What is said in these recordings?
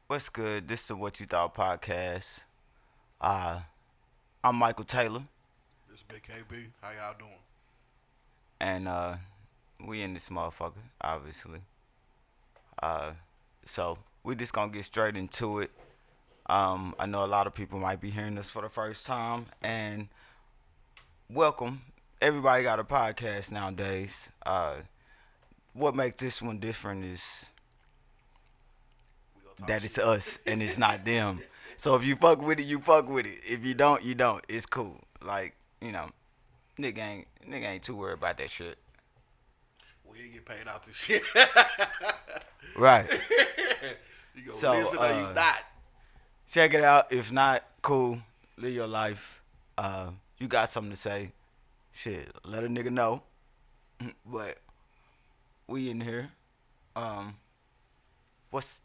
What's good? This is the What You Thought podcast. Uh, I'm Michael Taylor, This Big KB. How y'all doing? and we in this motherfucker, obviously. Uh, so we just gonna get straight into it. I know a lot of people might be hearing this for the first time, and welcome. Everybody got a podcast nowadays. What makes this one different is We gonna talk that it's shit. us and it's not them. So if you fuck with it, you fuck with it. If you don't, you don't. It's cool. Like nigga ain't too worried about that shit. We ain't get paid out this shit. Right. You gonna So listen or you not? check it out. If not, cool. Live your life. You got something to say? Shit, let a nigga know. But we in here. Um, what's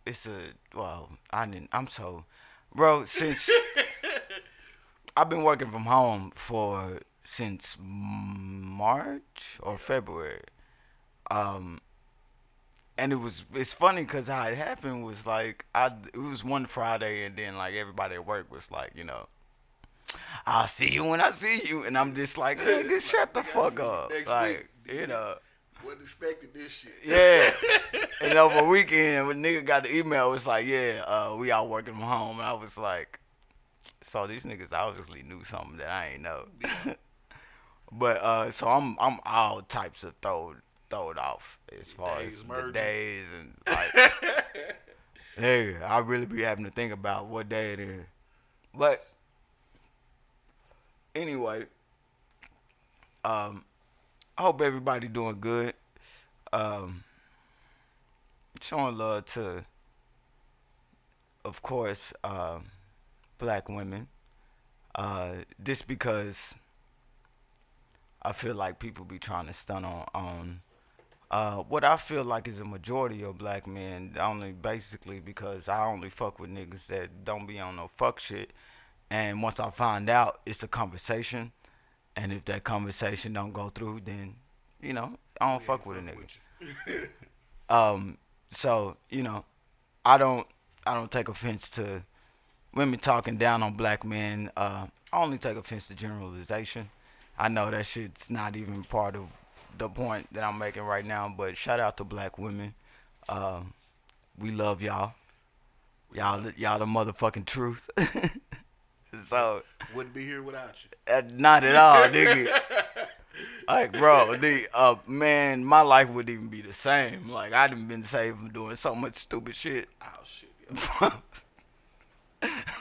it's a well, I didn't. I'm so, bro. Since I've been working from home for since March or February. Um, and it's funny because how it happened was like it was one Friday and then like everybody at work was like, I'll see you when I see you, and I'm just like, nigga, shut the Nigga, I fuck see you up, next like, week. Nigga. Wasn't expecting this shit. yeah. And over weekend when nigga got the email, it was like, yeah, we all working from home, and I was like, so these niggas obviously knew something that I ain't know. But so I'm all types of throwed off as far as Days the merging. days and like, nigga, I really be having to think about what day it is. But anyway, um, I hope everybody doing good. Um, showing love to, of course, black women. Just because I feel like people be trying to stun on what I feel like is a majority of black men, only basically because I only fuck with niggas that don't be on no fuck shit. And once I find out, it's a conversation. And if that conversation don't go through, then I don't We ain't fuck with a fucking nigga. with you. So I don't take offense to women talking down on black men. I only take offense to generalization. I know that shit's not even part of the point that I'm making right now, but shout out to black women. Uh, we love y'all. Y'all the motherfucking truth. So, Wouldn't be here without not at all, nigga. Like, bro, the man, my life wouldn't even be the same. Like, I done been saved from doing so much stupid shit. you. Oh shit, yo.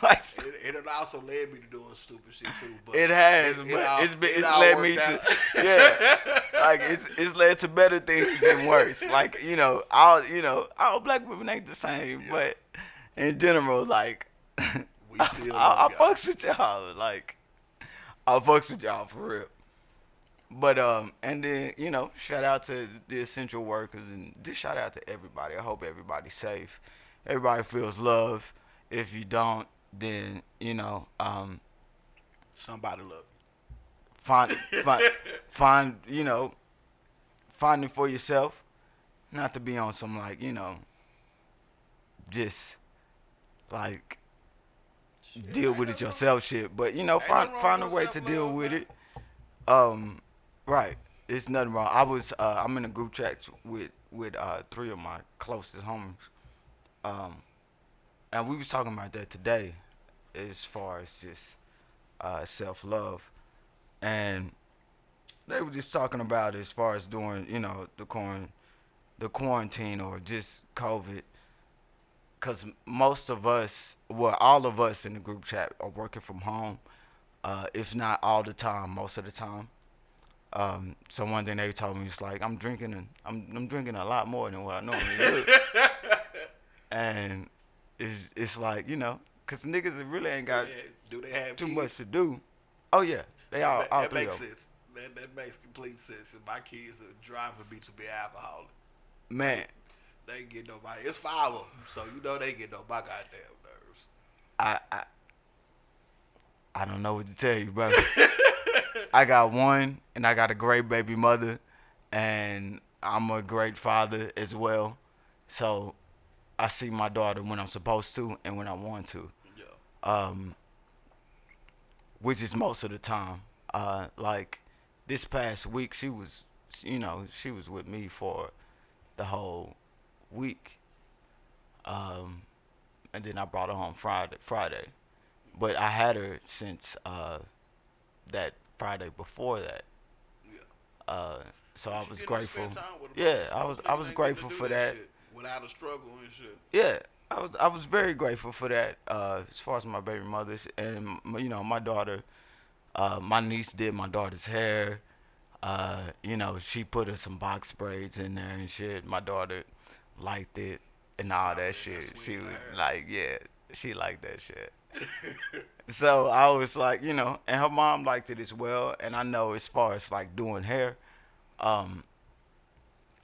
Like, It also led me to doing stupid shit too. But it has, it but all, it's all led worked me to, out. yeah, like it's led to better things than worse. Like, all black women ain't the same, Yeah. but in general, like, We I, still I, I love y'all. fucks with y'all, like, I fucks with y'all for real. But and then shout out to the essential workers and just shout out to everybody. I hope everybody's safe. Everybody feels love. If you don't, then Somebody look. find find find find it for yourself. Not to be on some like just like Shit, deal ain't with it nothing wrong. yourself shit. But Ain't find nothing wrong find a with way no to self deal love, with man. it. Right. It's nothing wrong. I'm in a group chat with three of my closest homies. Um and we was talking about that today as far as just self love. And they were just talking about as far as doing, the quarantine or just COVID. Cause most of us, well, all of us in the group chat are working from home. If not all the time, most of the time. So one thing they told me is like I'm drinking a lot more than what I normally do, and it's like cause niggas really ain't got Do they have too much kids? to do. Oh yeah, they all That three makes of them. sense. That makes complete sense. If my kids are driving me to be alcoholic, Man, they ain't get nobody. It's five of them, so you know they ain't get no my goddamn nerves. I I, I don't know what to tell you, bro. I got one, and I got a great baby mother, and I'm a great father as well. So I see my daughter when I'm supposed to and when I want to, Yeah. um, which is most of the time. Like this past week, she was with me for the whole week, um, and then I brought her home Friday. But I had her since that Friday before that. Yeah. Uh, so You I should was get her to spend grateful. time with her, man. Yeah, Most I niggas was ain't getting to grateful do for that that. shit without a struggle and shit. Yeah, I was very grateful for that. As far as my baby mothers and my daughter, my niece did my daughter's hair. She put her some box braids in there and shit. My daughter liked it and She all probably that in that shit. swing She of was her like, yeah, she liked that shit. So I was like, and her mom liked it as well. And I know as far as like doing hair, um,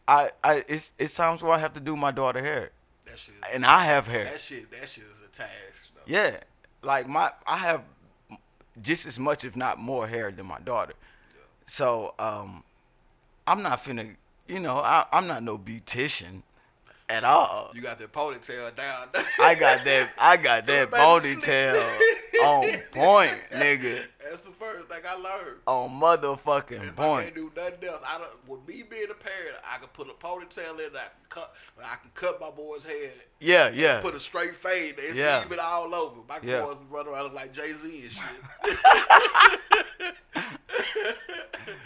it's times where I have to do my daughter hair, That shit is and I have hair. that shit is a task though. Yeah, like I have just as much, if not more, hair than my daughter. Yeah. So I'm not finna, I'm not no beautician at all. You got that ponytail down. I got Do it that back to sleep. ponytail on point, nigga. That's the first thing I learned. On motherfucking If I point. can't do nothing else, I don't. With me being a parent, I can put a ponytail in. I can cut my boy's hair. Yeah, And yeah. put a straight fade. It's Yeah. even all over. My Yeah. boys be running around like Jay-Z and shit.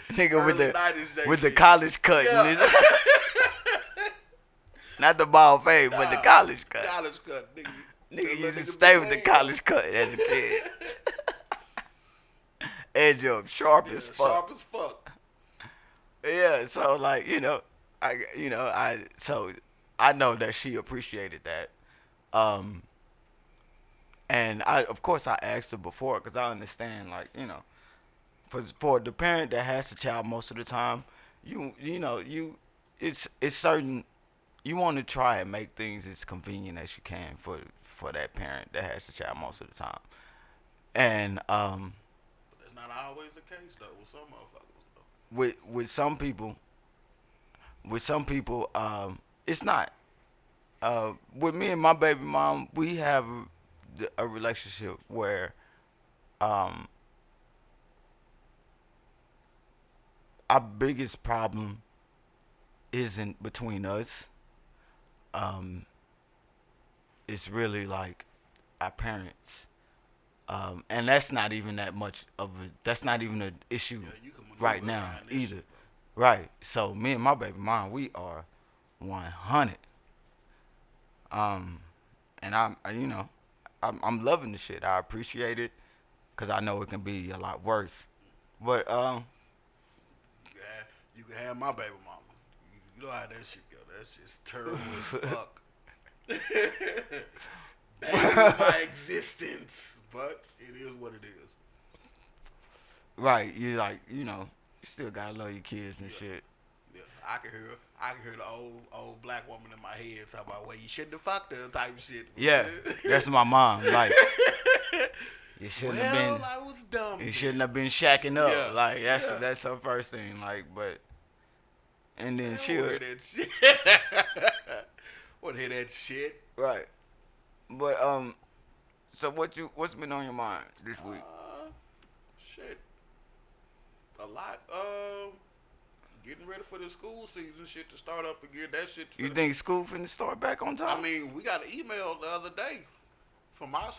Nigga with Early the 90s Jay with the shit. college cut. Yeah. Not the bald fade, but the college cut. College cut, nigga. Nigga Little used to nigga stay be with the mad. college cut as a kid. Edge up, sharp Yeah, as fuck. sharp as fuck. Yeah, so like I know that she appreciated that, um, and I of course I asked her before because I understand like for the parent that has a child most of the time, it's certain you want to try and make things as convenient as you can for that parent that has a child most of the time, and But that's not always the case though with some motherfuckers though. with some people. With some people, it's not. With me and my baby mom, we have a relationship where um, our biggest problem isn't between us. Um, it's really like our parents, and that's not even that much of a. That's not even an issue Yeah, you can maneuver right now around this either. shit though. Right. So me and my baby mom, we are 100. Um, and I'm loving the shit. I appreciate it because I know it can be a lot worse. But You can have my baby mama. You know how that shit go. That shit's terrible as fuck. Bad my existence, but it is what it is. right, you like you still gotta love your kids and Yeah. shit. Yeah, I can hear the old black woman in my head talking about, well, you shouldn't have fucked her type shit. Yeah, that's my mom. Like you shouldn't have Well, been. I was dumb. You then. shouldn't have been shacking up. Yeah, Like yeah. that's her first thing. Like, but and then I she don't would hear that shit. Want to hear that shit? right. But so what's been on your mind this week? Shit, a lot. Getting ready for the school season shit to start up again. That shit. You think school finna start back on time? I mean, we got an email the other day from my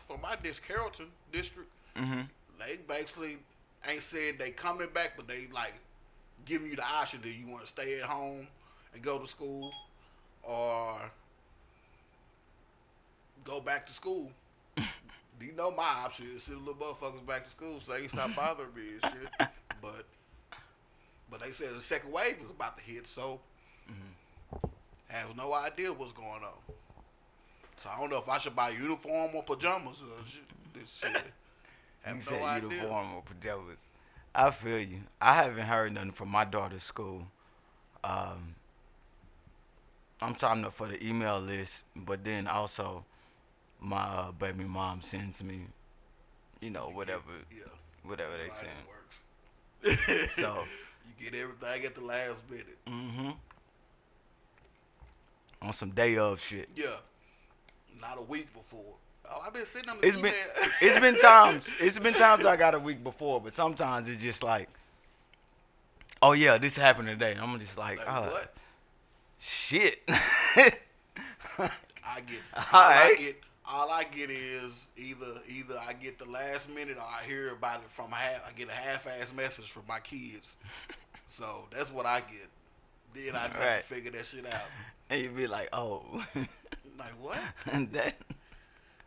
Carrollton district. Mm-hmm. They basically ain't said they coming back, but they like giving you the option that you want to stay at home and go to school, or go back to school. You know my option is send little motherfuckers back to school so they can stop bothering me and shit. But they said the second wave was about to hit, so have no idea what's going on. So I don't know if I should buy a uniform or pajamas or shit. This shit. Have You no said idea. uniform or pajamas. I feel you. I haven't heard nothing from my daughter's school. I'm signing up for the email list, but then also my baby mom sends me, whatever Yeah. whatever they Right, send. it works. So, you get everything at the last minute. mm-hmm. on some day of shit. Yeah, not a week before. Oh, I've been sitting on the It's email. been it's been times I got a week before, but sometimes it's just like, oh yeah, this happened today. I'm just like, Like what? shit. I get All all I right. get. All I get is either I get the last minute or I hear about it from I get a half-ass message from my kids. So that's what I get. Then I just have Right. to figure that shit out. And you be like, oh, Like what? and that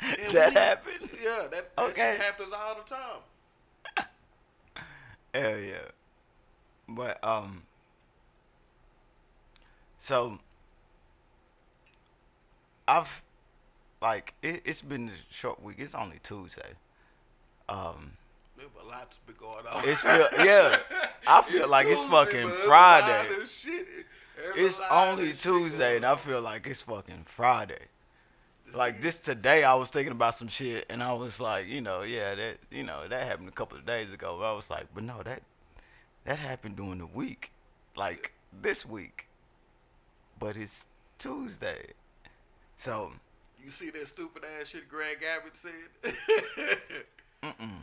Yeah, that happened. Yeah, that Okay. shit happens all the time. Hell yeah. But so I've it's been a short week. It's only Tuesday. There's a lot to be going on. It's feel yeah. I feel like it's Tuesday, fucking but there's a Friday. lot of shit. There's a It's lot only of shit Tuesday, going and I on. feel like it's fucking Friday. This Like nigga- this today, I was thinking about some shit, and I was like, yeah, that happened a couple of days ago. But I was like, but no, that happened during the week, like this week, but it's Tuesday. So, You see that stupid ass shit Greg Abbott said? mm-mm.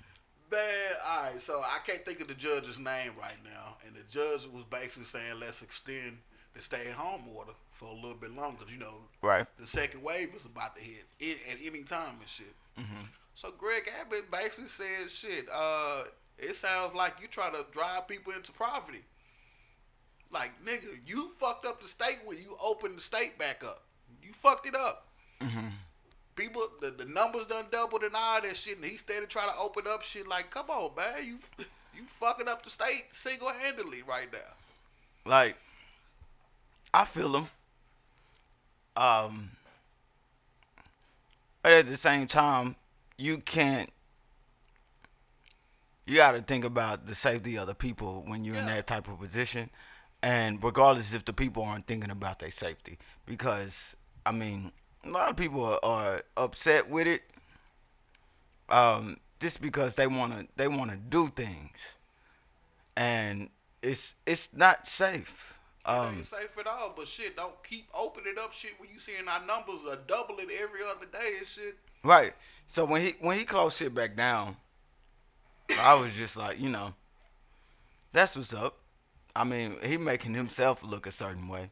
Man, alright, so I can't think of the judge's name right now. And the judge was basically saying, let's extend the stay at home order for a little bit longer. Because, Right. the second wave is about to hit at any time and shit. Mm-hmm. So Greg Abbott basically said, shit, it sounds like you try to drive people into poverty. Like, nigga, you fucked up the state when you opened the state back up. You fucked it up. Mm-hmm. People, the numbers done doubled and all that shit, and he steady trying to open up shit. Like, come on, man, you fucking up the state single handedly right now. Like, I feel them. But at the same time, you can't. You got to think about the safety of the people when you're in Yeah. that type of position, and regardless if the people aren't thinking about their safety, because I mean, a lot of people are upset with it, just because they wanna do things, and it's not safe. It ain't safe at all, but shit, don't keep opening up shit when you seeing our numbers are doubling every other day and shit. Right. So when he closed shit back down, I was just like, that's what's up. I mean, he making himself look a certain way.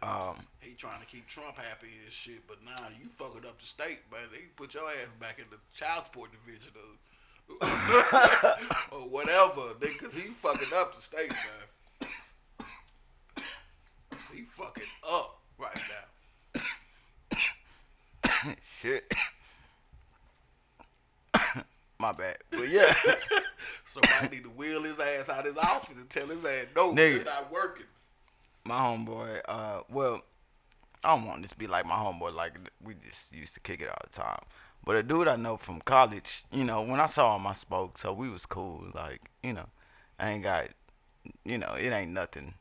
Yeah, he trying to keep Trump happy and shit, but now you fucking up the state, man. They put your ass back in the child support division or whatever, because he fucking up the state, man. He fucking up right now. Shit. My bad. But yeah. Somebody need to wheel his ass out of his office and tell his ass, no, Nigga. it's not working. My homeboy, well, I don't want this to be like my homeboy, like we just used to kick it all the time. But a dude I know from college, when I saw him, I spoke, so we was cool. Like, I ain't got, it ain't nothing.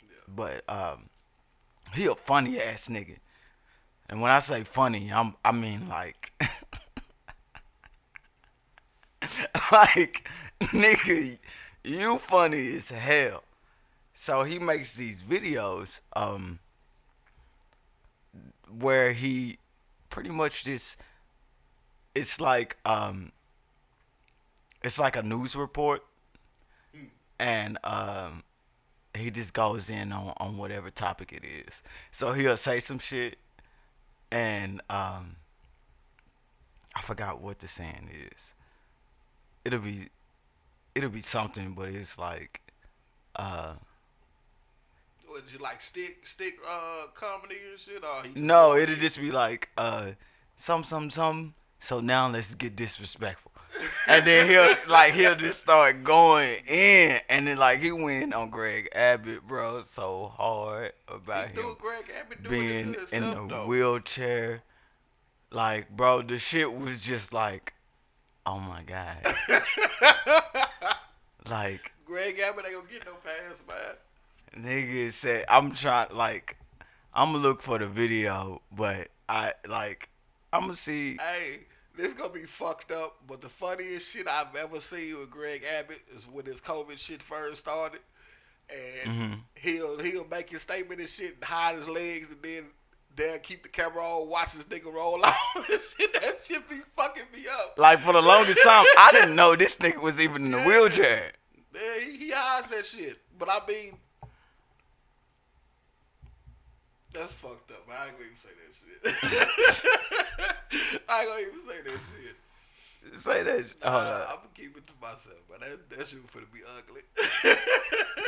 Yeah. But he a funny ass nigga. And when I say funny, I mean like, like, nigga, you funny as hell. So he makes these videos where he pretty much just it's like a news report, and he just goes in on whatever topic it is. So he'll say some shit, and I forgot what the saying is. It'll be something, but it's like What, did you like stick comedy and shit? Or he just no, go it'll in? just be like some. So now let's get disrespectful, and then he'll just start going in, and then like he went on Greg Abbott, bro, so hard about He do him it, Greg Abbott doing being it to in himself, the though. wheelchair. Like, bro, the shit was just like, oh my god, like Greg Abbott ain't gonna get no pass, man. nigga said, I'm gonna look for the video, but I'm gonna see. Hey, this gonna be fucked up, but the funniest shit I've ever seen with Greg Abbott is when his COVID shit first started. and Mm-hmm. he'll make his statement and shit, and hide his legs, and then they'll keep the camera on, watch this nigga roll out. That shit be fucking me up. Like for the longest time, I didn't know this nigga was even in the wheelchair. Yeah, he hides that shit. But I mean, that's fucked up. I ain't gonna even say that shit. I ain't gonna even say that shit. Say that. I'm gonna keep it to myself, but that shit finna be ugly.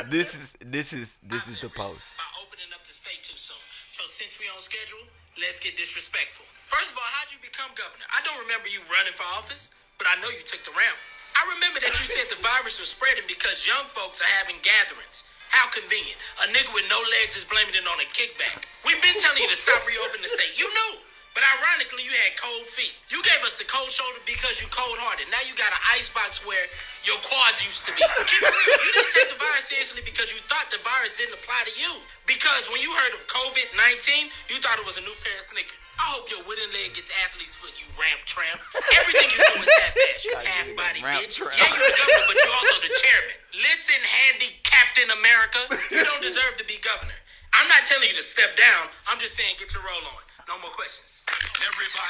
This is the post. By opening up the state too soon. So since we on schedule, let's get disrespectful. First of all, how'd you become governor? I don't remember you running for office, but I know you took the ramp. I remember that you said the virus was spreading because young folks are having gatherings. How convenient. A nigga with no legs is blaming it on a kickback. We've been telling you to stop reopening the state. You knew. But ironically, you had cold feet. You gave us the cold shoulder because you cold-hearted. Now you got an icebox where your quads used to be. Keep it real. You didn't take the virus seriously because you thought the virus didn't apply to you. Because when you heard of COVID-19, you thought it was a new pair of Snickers. I hope your wooden leg gets athlete's foot, you ramp tramp. Everything you do is half-ass, you half-body bitch. Tramp. Yeah, you're the governor, but you're also the chairman. Listen, handy Captain America, you don't deserve to be governor. I'm not telling you to step down. I'm just saying get your roll on. No more questions. Everybody.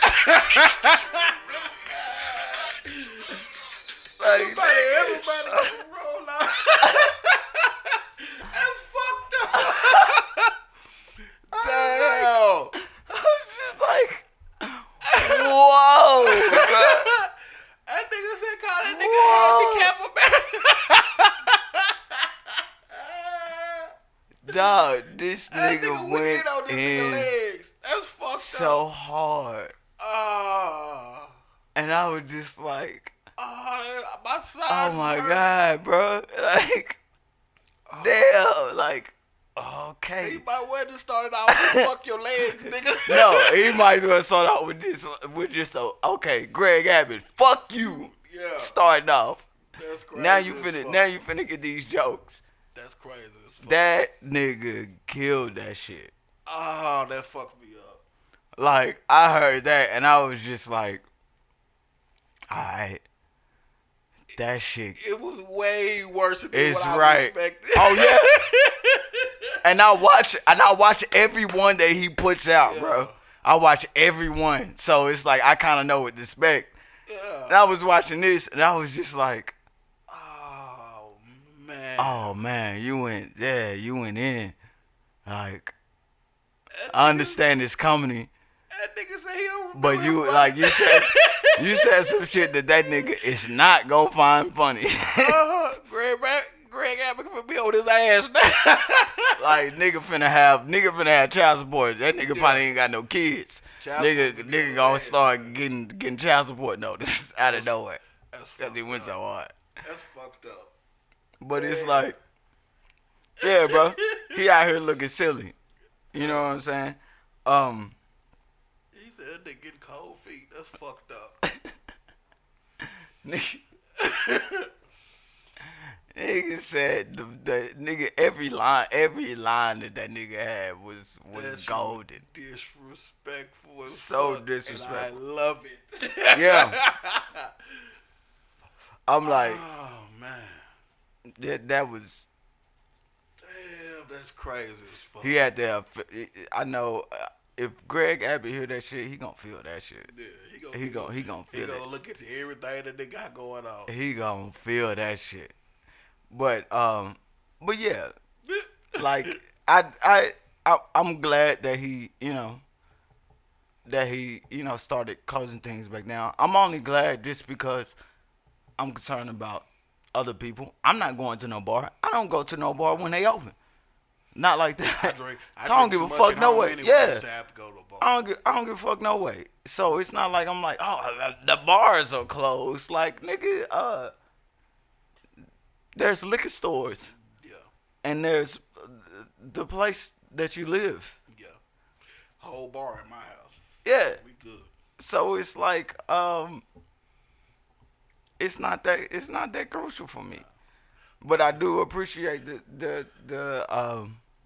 Everybody roll out. That's fucked up. Damn. I was just like, whoa, bro. That nigga said call that nigga handicap America. Dog, this That nigga nigga went on this nigga in legs. That's fucked so up. hard. And I was just like, My side oh my hurt. God, bro. Like, damn. Like, okay. He might well just started out with fuck your legs, nigga. No, he might as well start out with this. With just okay, Greg Abbott, fuck you. Yeah. Starting off. That's crazy. Now you as finna. fuck. Now you finna get these jokes. That's crazy as fuck. That nigga killed that shit. Oh, that fucked me up. Like, I heard that and I was just like, alright. That shit. It was way worse than It's what I right. expected. Oh yeah. And I watch every one that he puts out, bro. I watch every one. So it's like I kinda know what to expect. Yeah. And I was watching this and I was just like, Oh man, you went in. Like, I understand it's comedy. That nigga said he don't remember But him you running. you said some shit that nigga is not gonna find funny. Greg Abbott finna be on his ass now. Like nigga finna have child support. That nigga probably ain't got no kids. Child Nigga support, gonna yeah. start getting child support notice out of nowhere. That's Cause he went so hard. That's fucked up. But it's like, yeah, bro. He out here looking silly. You know what I'm saying? He said that nigga getting cold feet. That's fucked up. Nigga said the nigga every line that nigga had was That shit golden. Disrespectful as So fuck, disrespectful. And I love it. Yeah. I'm like, Oh man. that was. Damn, that's crazy as fuck. He had to have. I know if Greg Abbott hear that shit, he gonna feel that shit. Yeah, He gonna He feel gonna it. look into everything that they got going on. He gonna feel that shit. But yeah, like I'm glad that he started closing things back down. I'm only glad just because I'm concerned about other people. I'm not going to no bar. I don't go to no bar when they open. Not like that. So I don't give a fuck no way. Yeah. I don't give a fuck no way. So it's not like I'm like, oh, the bars are closed. Like, nigga, there's liquor stores. Yeah. And there's the place that you live. Yeah. Whole bar in my house. Yeah. We good. So it's like, it's not that crucial for me. But I do appreciate the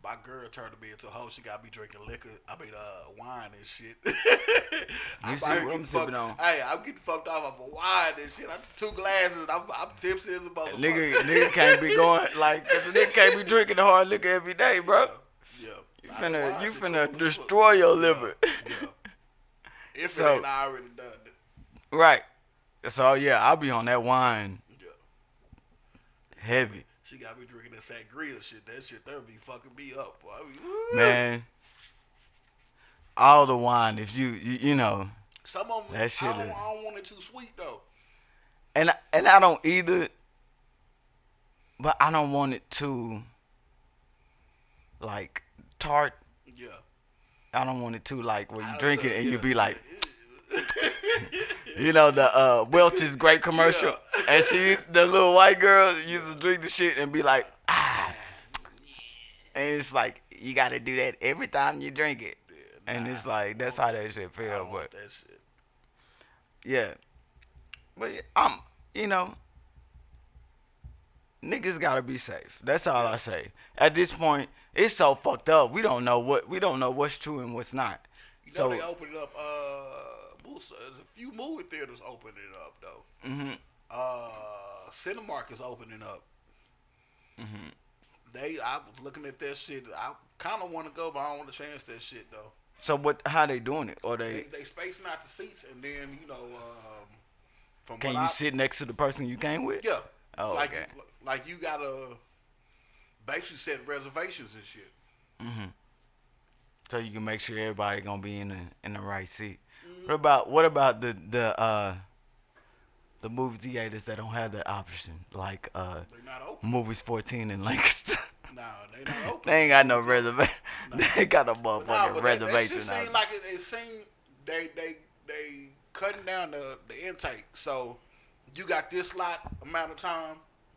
my girl turned me into a hoe. She got me drinking liquor. I mean, wine and shit. You I'm see out here what I'm getting sipping fucked. on? Hey, I'm getting fucked off of a wine and shit. I took 2 glasses. I'm tipsy as a motherfucker. Nigga can't be going like, cause a nigga can't be drinking the hard liquor every day, bro. Yeah. You Nah, that wine you shit finna cool. destroy your liver. Yeah. If So- it ain't already done it. Right. So yeah, I'll be on that wine Yeah. heavy, She got me drinking that sangria shit. That shit there be fucking me up, boy. I mean, woo. man. All the wine, if you know, Some of them, That shit I is- don't want it too sweet though. and I don't either, but I don't want it too like tart. Yeah. I don't want it too like where you I drink it understand, and you yeah. be like, you know the Welch's great commercial, Yeah. and the little white girl used to drink the shit and be like, and it's like you got to do that every time you drink it, and it's like that's how that shit I feel. don't But want that shit. yeah, but you know, niggas gotta be safe. That's all I say. At this point, it's so fucked up. We don't know what's true and what's not. You know So they opened up. There's a few movie theaters opening up though. mhm. Cinemark is opening up. Mhm. I was looking at that shit. I kind of want to go, but I don't want to chance that shit though. So how they doing it? Or They spacing out the seats, and then from can what you I, sit next to the person you came with? Yeah. Oh, like, okay. Like you gotta basically set reservations and shit. Mhm. So you can make sure everybody gonna be in the right seat. Mm-hmm. What about the movie theaters that don't have that option, like They not open. Movies 14 in Lancaster? Nah, they not open. They ain't got no reservation. No. They ain't got no Nah, motherfucking but reservation. That shit out seemed like it seemed they cutting down the intake. So you got this slot amount of time,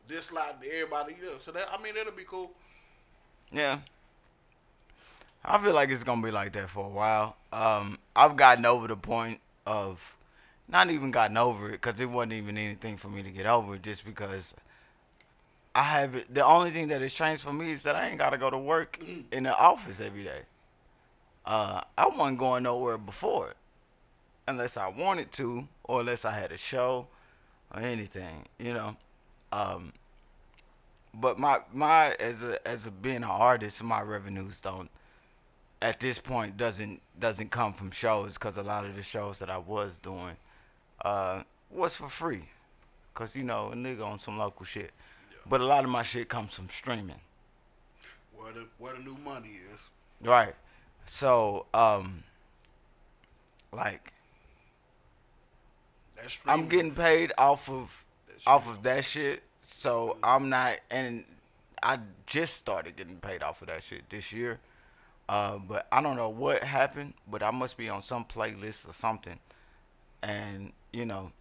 this slot to everybody else. So that that'll be cool. Yeah. I feel like it's gonna be like that for a while. I've gotten over the point of not even gotten over it because it wasn't even anything for me to get over. Just because I have it. The only thing that has changed for me is that I ain't gotta go to work in the office every day. I wasn't going nowhere before, unless I wanted to, or unless I had a show or anything, you know. But my as a being an artist, my revenues don't at this point doesn't come from shows because a lot of the shows that I was doing was for free, cause you know a nigga on some local shit. Yeah. But a lot of my shit comes from streaming, Where the new money is. right? So like That's I'm getting paid off of that shit. So Good. I'm not, and I just started getting paid off of that shit this year. But I don't know what happened, but I must be on some playlist or something. And, you know,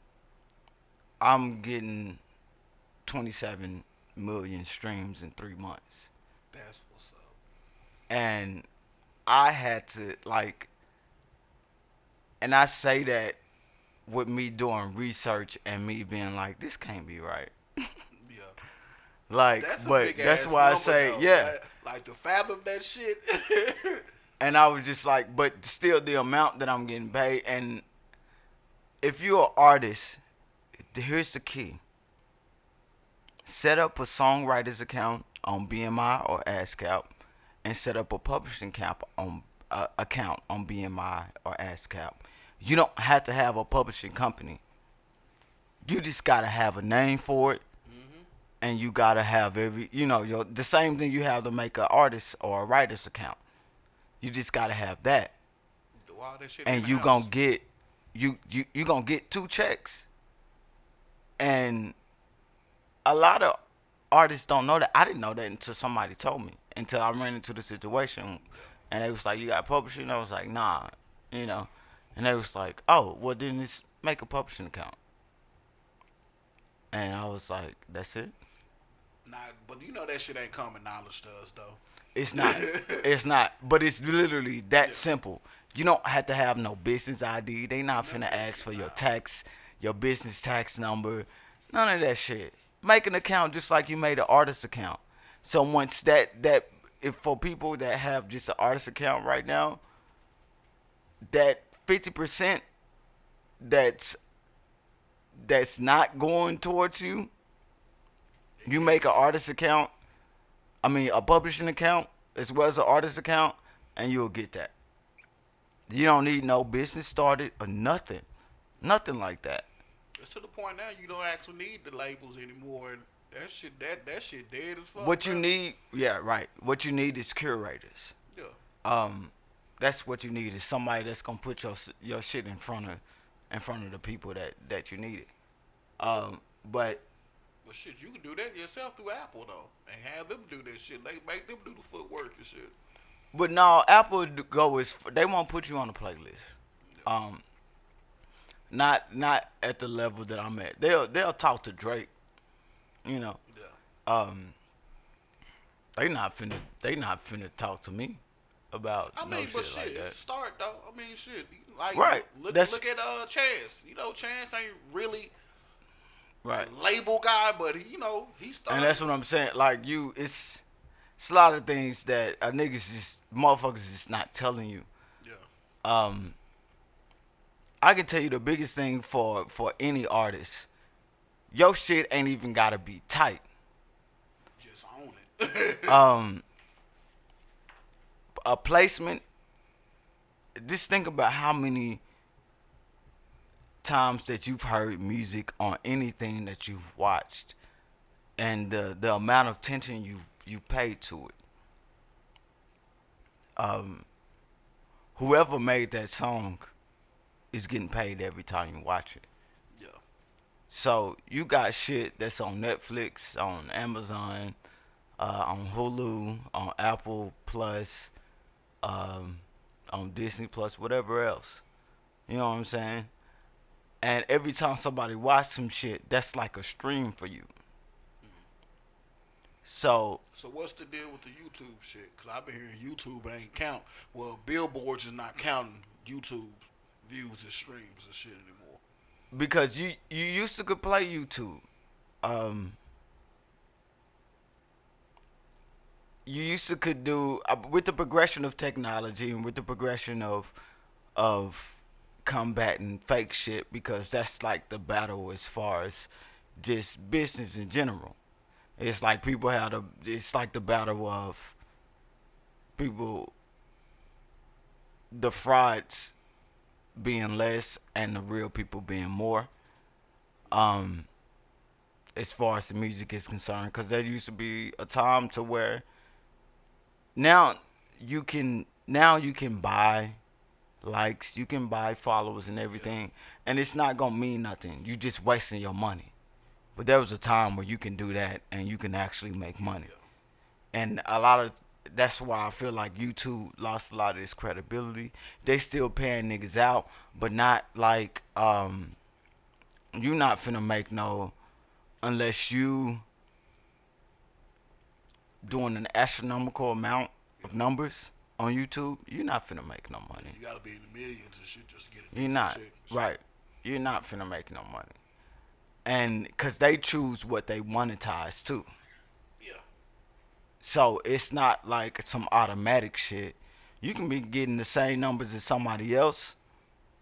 I'm getting 27 million streams in 3 months. That's what's up. And I had to, like, and I say that with me doing research and me being like, this can't be right. Yeah. Like, That's a but big that's ass why I number, say, though. yeah. Like to fathom that shit. And I was just like, but still the amount that I'm getting paid. And if you're an artist, here's the key. Set up a songwriter's account on BMI or ASCAP and set up a publishing account on BMI or ASCAP. You don't have to have a publishing company. You just got to have a name for it. And you gotta have the same thing you have to make an artist or a writer's account. You just gotta have that, Do all that shit in and the you house. gonna get you gonna get 2 checks. And a lot of artists don't know that. I didn't know that until somebody told me. Until I ran into the situation, and they was like, "You got publishing?" And I was like, "Nah," you know. And they was like, "Oh, well then just make a publishing account." And I was like, "That's it." Nah, but you know that shit ain't common knowledge to us though. It's not. It's not. But it's literally that simple. You don't have to have no business ID. They not finna ask for your your business tax number. None of that shit. Make an account just like you made an artist account. So once that if for people that have just an artist account right now, that 50% that's not going towards you, you make an artist account, I mean a publishing account as well as an artist account, and you'll get that. You don't need no business started or nothing. Nothing like that. It's to the point now you don't actually need the labels anymore. And that shit dead as fuck. What you bro. need, yeah, right. What you need is curators. Yeah. That's what you need is somebody that's gonna put your shit in front of the people that you need it. But But shit, you can do that yourself through Apple though, and have them do that shit. They make them do the footwork and shit. no, Apple go is they won't put you on a playlist. Not at the level that I'm at. They'll talk to Drake, you know. Yeah. They not finna talk to me about I mean, no but shit shit, like it's that. a start though. I mean, shit. Like, Right. Look That's at Chance. You know, Chance ain't really right. a label guy, but he started. And that's what I'm saying. Like it's a lot of things that a niggas just motherfuckers just not telling you. Yeah. I can tell you the biggest thing for any artist, your shit ain't even gotta be tight. Just own it. A placement. Just think about how many times that you've heard music on anything that you've watched, and the amount of attention you paid to it. Whoever made that song is getting paid every time you watch it. Yeah. So you got shit that's on Netflix, on Amazon, on Hulu, on Apple Plus, on Disney Plus, whatever else. You know what I'm saying? And every time somebody watch some shit, that's like a stream for you. So So what's the deal with the YouTube shit? Cause I've been hearing YouTube ain't count. Well, billboards is not counting YouTube views and streams and shit anymore. because you used to could play YouTube, you used to could do with the progression of technology and with the progression of combating fake shit, because that's like the battle as far as just business in general. It's like people had a it's like the battle of people, the frauds being less and the real people being more, as far as the music is concerned, because there used to be a time to where now you can buy likes, you can buy followers and everything, and it's not gonna mean nothing. You just wasting your money. But there was a time where you can do that and you can actually make money. And a lot of that's why I feel like YouTube lost a lot of its credibility. They still paying niggas out, but not like you not finna make no, unless you doing an astronomical amount of numbers on YouTube, you're not finna make no money. You gotta be in the millions and shit just to get a You're decent not. check and shit. Right. You're not finna make no money. And cause they choose what they monetize too. Yeah. So it's not like some automatic shit. You can be getting the same numbers as somebody else,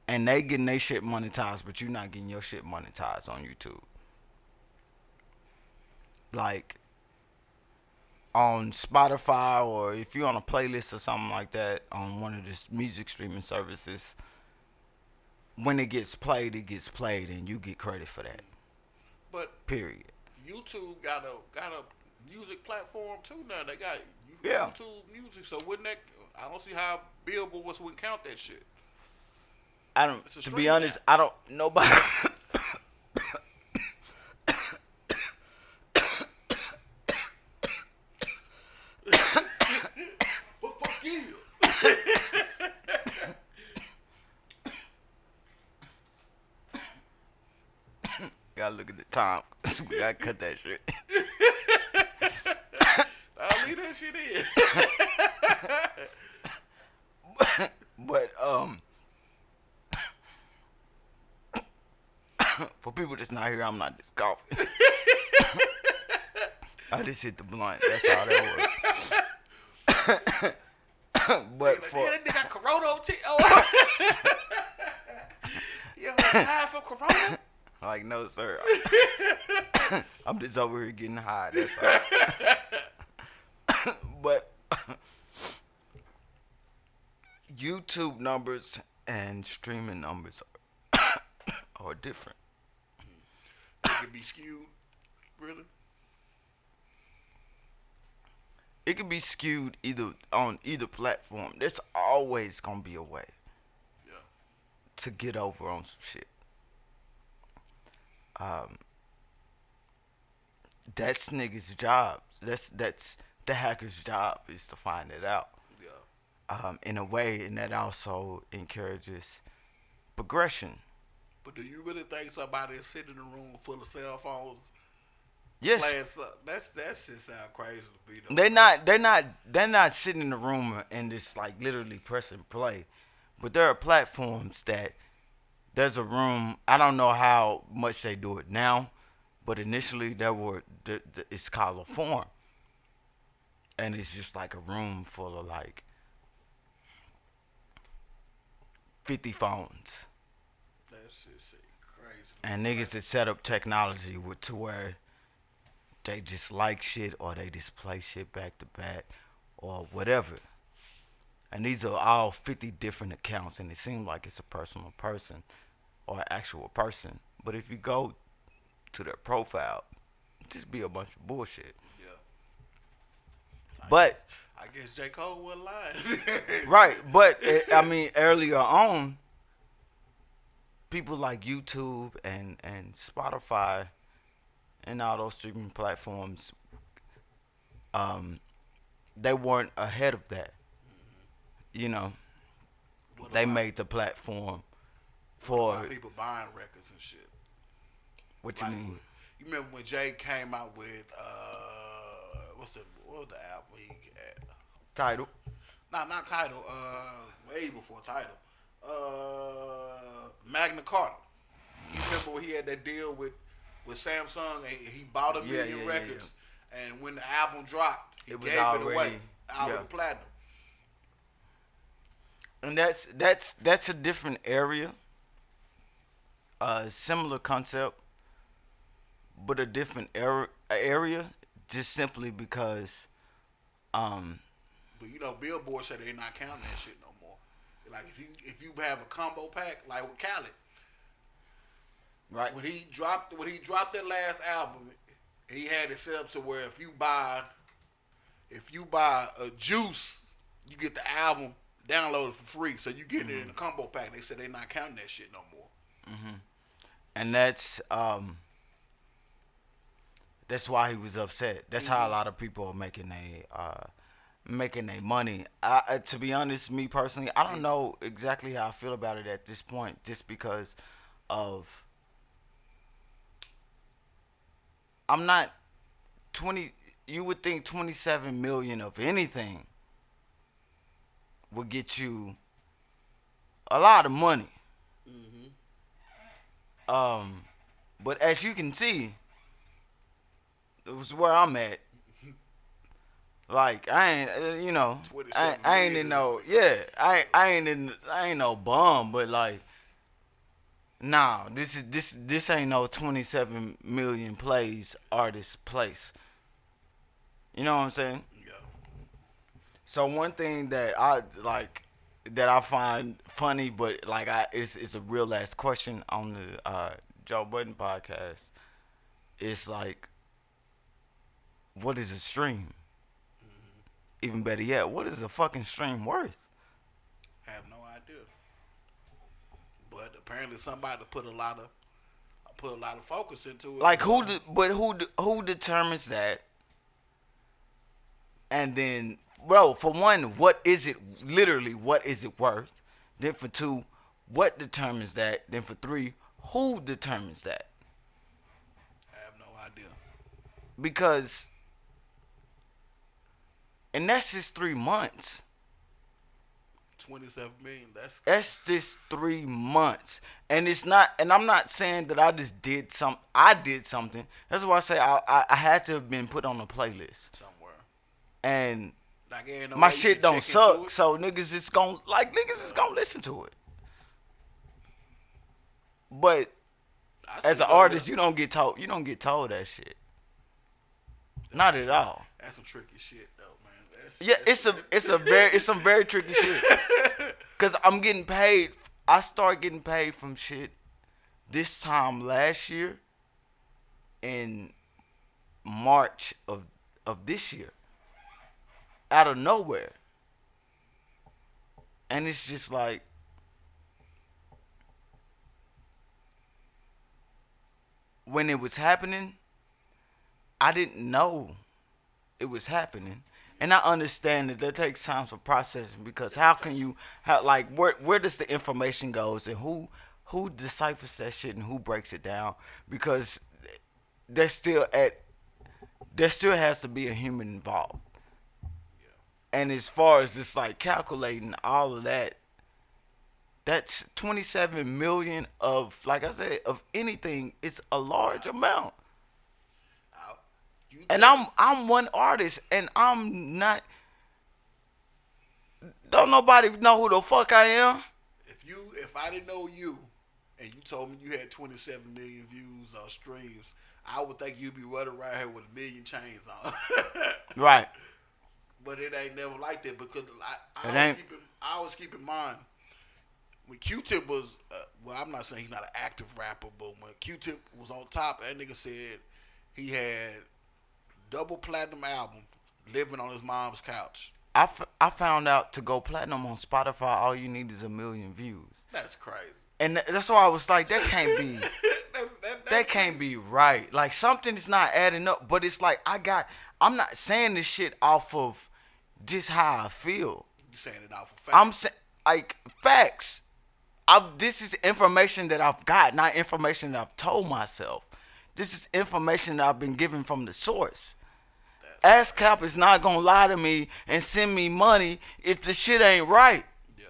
and they getting their shit monetized, but you're not getting your shit monetized on YouTube. Like on Spotify, or if you're on a playlist or something like that on one of the music streaming services, when it gets played, and you get credit for that. But Period. YouTube got a music platform too now. They got Yeah. YouTube music. So wouldn't that? I don't see how Billboard wouldn't count that shit. I don't. It's a To be streaming honest, app. I don't. Nobody. But fuck you. Gotta look at the time. We gotta cut that shit. I'll leave that shit in. But for people that's not here, I'm not just coughing. I just hit the blunt. That's all that was. They but like, for damn, that nigga got corona on oh. You ever died from corona? like no sir, I'm just over here getting high. That's all. But YouTube numbers and streaming numbers are different. It can be skewed, really. It can be skewed either on either platform. There's always gonna be a way Yeah. to get over on some shit. Um, that's niggas' job. That's the hacker's job is to find it out. Yeah. In a way, and that also encourages progression. But do you really think somebody is sitting in a room full of cell phones Yes, playing that shit sound crazy to me though. they're not sitting in the room and just like literally pressing play, but there are platforms that there's a room. I don't know how much they do it now, but initially there were it's called a forum, and it's just like a room full of like 50 phones, That shit seem crazy. and niggas that set up technology to where they just like shit or they just play shit back to back or whatever. And these are all 50 different accounts, and it seems like it's a personal person or an actual person. But if you go to their profile, it just be a bunch of bullshit. Yeah. But I guess J. Cole wasn't lying. right, but I mean earlier on, people like YouTube and Spotify and all those streaming platforms, they weren't ahead of that. You know, What they about- made the platform what for about people buying records and shit. what you Like, mean. you remember when Jay came out with what was the album he had? Title. Nah, not Title. Way before Title. Magna Carta. You remember when he had that deal with Samsung and he bought a million Yeah. records, and when the album dropped, he It was gave it already- away. Already yeah. platinum. And that's a different area. Similar concept, but a different area. Just simply because, But you know, Billboard said they're not counting that shit no more. Like if you have a combo pack, like with Khaled, right? when he dropped that last album, he had it set up to where if you buy a juice, you get the album downloaded for free. So you get it in a combo pack. They said they're not counting that shit no more. And that's why he was upset. That's how a lot of people are making their money. To be honest, me personally, I don't know exactly how I feel about it at this point, just because of I'm not 20. You would think 27 million of anything would get you a lot of money. But as you can see, it was where I'm at. Like I ain't, I ain't in no, I ain't no bum, but like, nah, this ain't no 27 million plays artist place. You know what I'm saying? Yeah. So one thing that I like, that I find funny, but like it's a real ass question on the Joe Budden podcast. It's like, what is a stream? Even better yet, what is a fucking stream worth? I have no idea. But apparently somebody put a lot of focus into it. Like who determines that? And then, bro, for one, what is it literally? What is it worth? Then for two, what determines that? Then for three, who determines that? I have no idea. Because, and that's just 3 months. 27 million. That's just 3 months, and it's not. And I'm not saying that I just did some. I did something. That's why I say I had to have been put on a playlist. somewhere. And Like ain't no My way you shit can don't check into suck, it. so niggas is gonna listen to it. But I as still an go to artist, them. you don't get told that shit. That's Not some at tricky. all. That's some tricky shit though, man. Yeah, it's some very tricky shit. Cause I'm getting paid. I start getting paid from shit this time last year in March of this year, out of nowhere, and it's just like when it was happening, I didn't know it was happening. And I understand that takes time for processing because how can you how like where does the information goes and who deciphers that shit and who breaks it down because there's still at there still has to be a human involved. And as far as just like calculating all of that, that's 27 million of like I said of anything. It's a large amount. I, you And think I'm one artist and I'm not. Don't nobody know who the fuck I am. if I didn't know you, and you told me you had 27 million views or streams, I would think you'd be running around here with a million chains on. Right. But it ain't never like that because It ain't. I always keep in mind when Q-Tip was well, I'm not saying he's not an active rapper, but when Q-Tip was on top, that nigga said he had double platinum album, living on his mom's couch. I found out to go platinum on Spotify, all you need is a million views. That's crazy. And that's why I was like, that can't be. That's That can't be right. Like something's not adding up. But it's like I'm not saying this shit off of just how I feel. You saying it off of facts. I'm saying like facts. This is information that I've got, not information that I've told myself. This is information that I've been given from the source. ASCAP is not gonna lie to me and send me money if the shit ain't right. Yeah.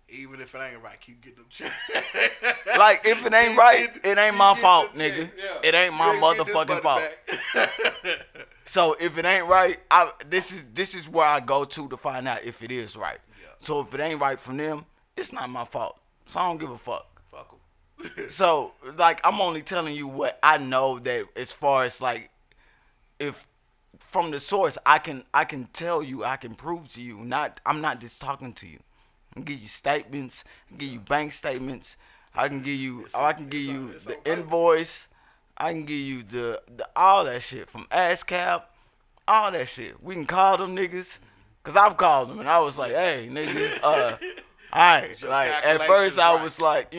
Even if it ain't right, keep getting them checks. Like if it ain't right, it ain't my fault, them nigga. checks, yeah. It ain't my You get this motherfucking money fault. back. So if it ain't right, this is where I go to find out if it is right. Yeah. So if it ain't right from them, it's not my fault. So I don't give a fuck. Fuck 'em. So like I'm only telling you what I know that as far as like if from the source I can tell you, I can prove to you. I'm not just talking to you. I can give you statements, I can give you bank statements, I can give you It's the on paper. invoice, I can give you the all that shit from ASCAP, all that shit. We can call them niggas. Cause I've called them and I was like, hey nigga, alright. Your Like at calculations first I right. was like,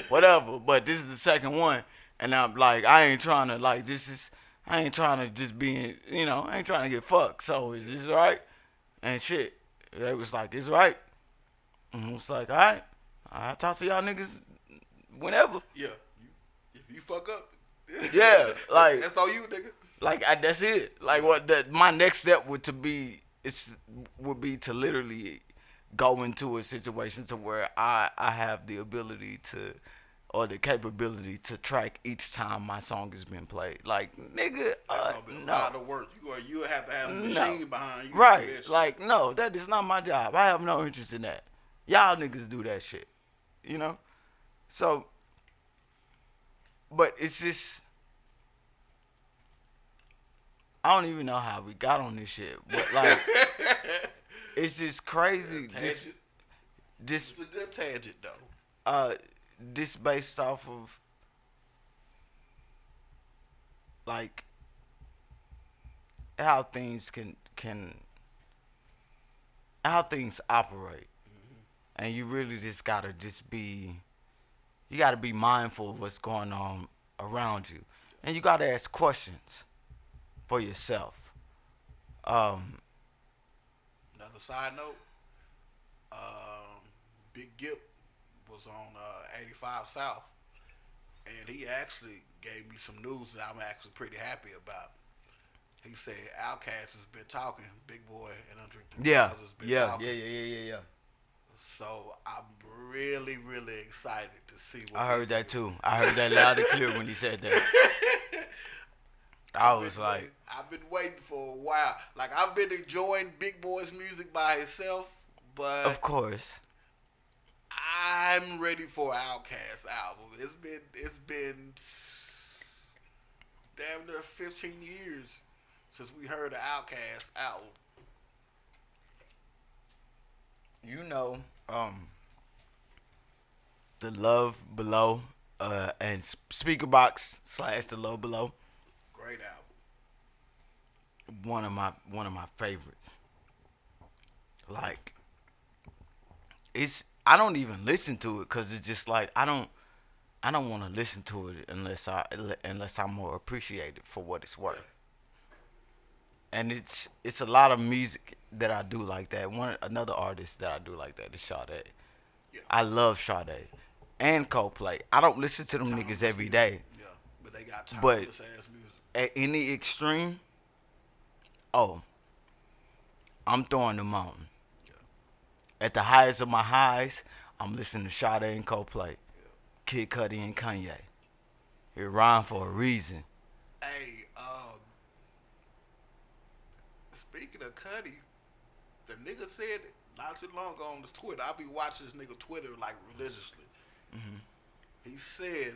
whatever. But this is the second one. And I'm like, I ain't trying to I ain't trying to just be I ain't trying to get fucked. So is this right? And shit. They was like, it's right. And I was like, alright. I'll talk to y'all niggas whenever. Yeah. If you fuck up, Yeah, like that's all you, nigga. like that's it. Like what my next step would be to literally go into a situation to where I have the ability to or the capability to track each time my song has been played. Like nigga, That's gonna be a no. lot of work. You have to have a machine behind you. to do Right. that shit. Like no, that is not my job. I have no interest in that. Y'all niggas do that shit. So but it's just I don't even know how we got on this shit. But like it's just crazy. Tangent. This It's a good tangent though. this based off of like how things can how things operate. And you really just gotta you gotta be mindful of what's going on around you. And you gotta ask questions for yourself. Another side note, Big Gip was on 85 South, and he actually gave me some news that I'm actually pretty happy about. He said Outkast has been talking, Big Boy and Andre 3000 has been talking. Yeah. So I'm really, really excited to see what I heard they that do. too. I heard that loud and clear when he said that. I was like, I've been waiting for a while. Like I've been enjoying Big Boy's music by himself, but of course. I'm ready for an Outkast album. It's been damn near 15 years since we heard the Outkast album. You know, the Love Below, and Speaker Box / the Love Below, Great album. one of my favorites. Like, it's I don't even listen to it because it's just like I don't want to listen to it unless I'm more appreciated for what it's worth. And it's a lot of music that I do like that. Another artist that I do like that is Sade. Yeah. I love Sade and Coldplay. I don't listen to them niggas Timeless every music. day, Yeah, but they got but timeless ass music. at any extreme, oh, I'm throwing them on. Yeah, At the highest of my highs, I'm listening to Sade and Coldplay, yeah. Kid Cudi and Kanye. It rhyme for a reason. Hey, speaking of Cudi, the nigga said not too long ago on his Twitter. I be watching this nigga Twitter like religiously. He said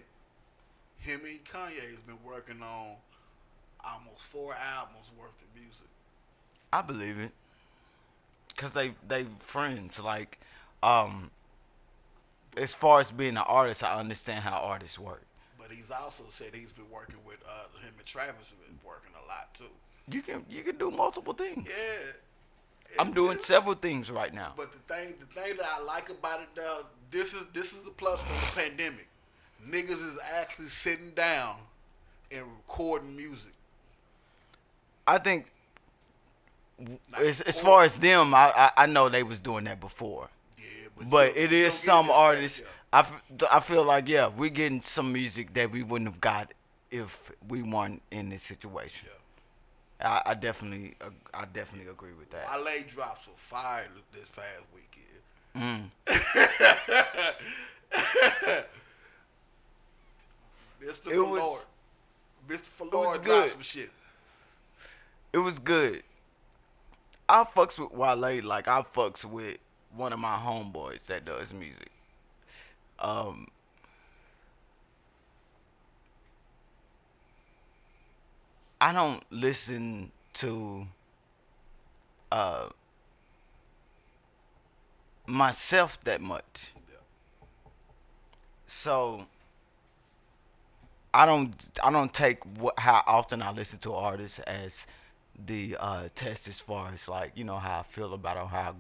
him and Kanye has been working on almost 4 albums worth of music. I believe it, cause they friends. Like, um, as far as being an artist, I understand how artists work. But he's also said he's been working with him and Travis have been working a lot too. You can do multiple things. Yeah, I'm doing several things right now. But the thing that I like about it now, this is the plus from the pandemic. Niggas is actually sitting down and recording music. I think Like, as far as them, I know they was doing that before. Yeah, But you it don't is get some this artists. back, I feel like, yeah, we're getting some music that we wouldn't have got if we weren't in this situation. yeah. I definitely agree with that. Wale dropped some fire this past weekend. Mr. It Lord. was- Mr. was Lord dropped good. some shit. It was good. I fucks with Wale like I fucks with one of my homeboys that does music. Um, I don't listen to uh, myself that much, Yeah. so I don't take how often I listen to artists as the test as far as like how I feel about them, how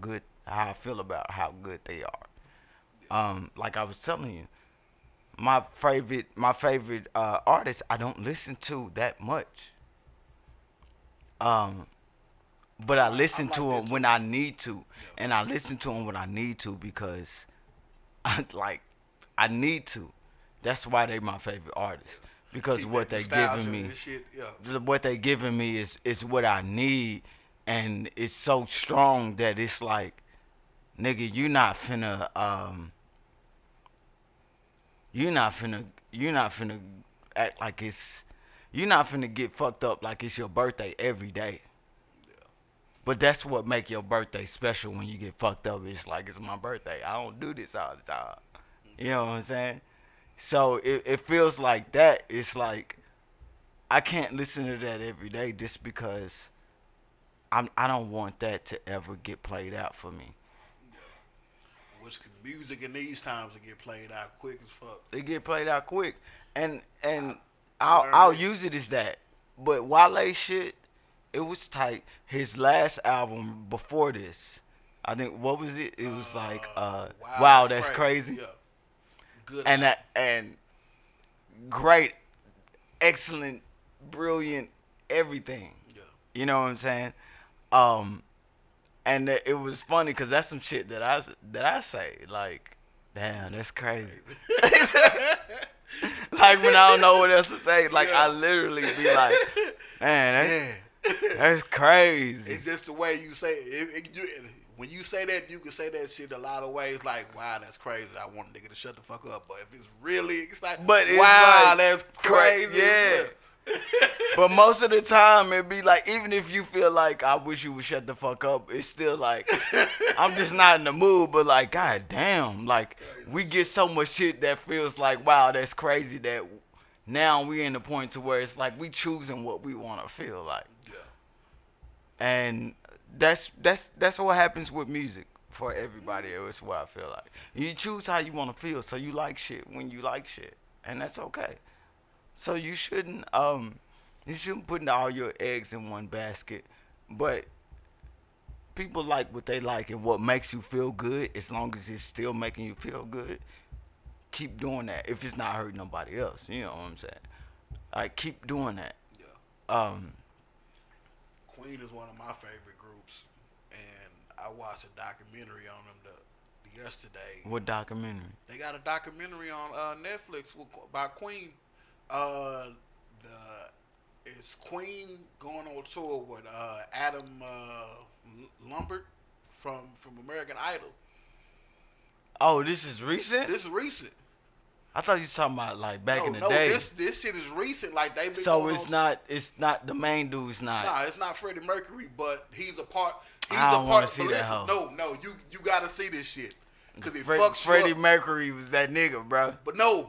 I feel about how good they are. Like I was telling you, my favorite artist I don't listen to that much. Um, but I listen like to that them too. when I need to, and I listen to them when I need to because I need to. That's why they my favorite artists because Keep what that they nostalgia giving me, and shit, yeah. what they giving me is what I need, and it's so strong that it's like, nigga, you're not finna act like you're not finna get fucked up like it's your birthday every day. But that's what make your birthday special when you get fucked up. It's like it's my birthday. I don't do this all the time. You know what I'm saying? So it feels like that. It's like I can't listen to that every day just because I don't want that to ever get played out for me. Which music in these times will get played out quick as fuck. It get played out quick, and I I'll learned it. use it as that. But Wale shit, it was tight. His last album before this, I think what was it? It was like wow, that's crazy. Yeah. Good. And album. and great, excellent, brilliant, everything. Yeah. You know what I'm saying? And it was funny because that's some shit that I say like, damn, that's crazy. Like when I don't know what else to say, like Yeah. I literally be like, man, Yeah. that's crazy. It's just the way you say it. When you say that, you can say that shit a lot of ways. Like, wow, that's crazy. I want a nigga to shut the fuck up. But if it's really exciting, But it's wow, like, that's crazy. yeah. But most of the time, it be like, even if you feel like I wish you would shut the fuck up, it's still like I'm just not in the mood. But like, god damn, like we get so much shit that feels like, wow, that's crazy. That now we in the point to where it's like we choosing what we want to feel like, Yeah. and that's what happens with music for everybody else. What I feel like you choose how you want to feel, so you like shit when you like shit, and that's okay. So you shouldn't put all your eggs in one basket. But people like what they like and what makes you feel good. As long as it's still making you feel good, keep doing that. If it's not hurting nobody else, you know what I'm saying. Like keep doing that. Yeah. Um, Queen is one of my favorite groups, and I watched a documentary on them yesterday. what documentary? They got a documentary on Netflix about Queen. Uh, the it's Queen going on tour with Adam Lambert from American Idol. Oh, this is recent. This is recent. I thought you was talking about like back No, in the no, day. this shit is recent. Like they've been So going it's on. not. It's not the main dude's not. Nah, it's not Freddie Mercury, but he's a part. He's I a don't part. wanna see but that listen, hoe. no, you gotta see this shit because it Fred, fucks Freddie you up. Mercury was that nigga, bro. But no,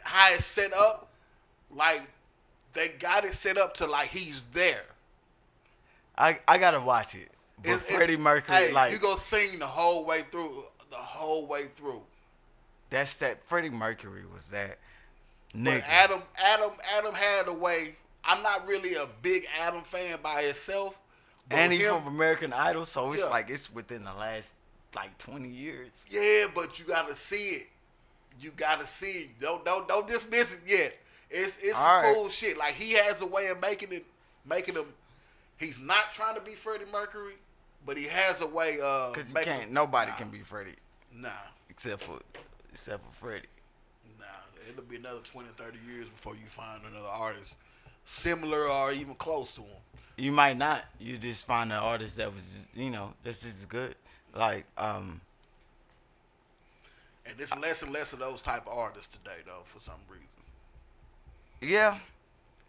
how it's set up, like they got it set up to like he's there. I gotta watch it. But Freddie Mercury, hey, like you go sing the whole way through, that's that. Freddie Mercury was that But nigga. Adam had a way. I'm not really a big Adam fan by itself, but And he him, from American Idol, so it's Yeah. like it's within the last like 20 years. yeah, but you gotta see it. You gotta see it. Don't dismiss it yet. It's All some right. cool shit. Like he has a way of making him. He's not trying to be Freddie Mercury, but he has a way of Cause you making. can't. Nobody can be Freddie Nah, except for Freddie. nah. It'll be another 20, 30 years before you find another artist similar or even close to him. You might not. You just find an artist that was, that's just good. Like, And it's less and less of those type of artists today, though, for some reason. yeah.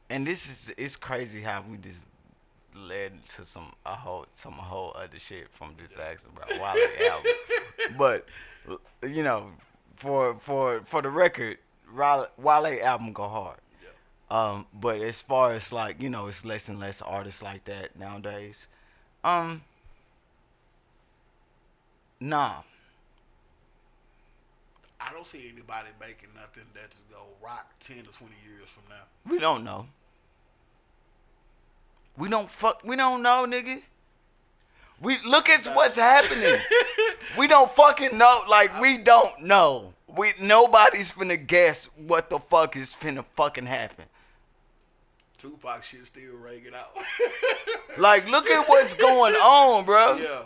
And it's crazy how we just led to some whole other shit from this accent about Wale album. But for the record, Wale album go hard. But as far as like it's less and less artists like that nowadays. Nah, I don't see anybody making nothing that's gonna rock 10 to 20 years from now. we don't know. We don't know, nigga. We look at what's happening. We don't fucking know. Like we don't know. Nobody's finna guess what the fuck is finna fucking happen. Tupac shit still ringing out. Like look at what's going on, bro. Yeah.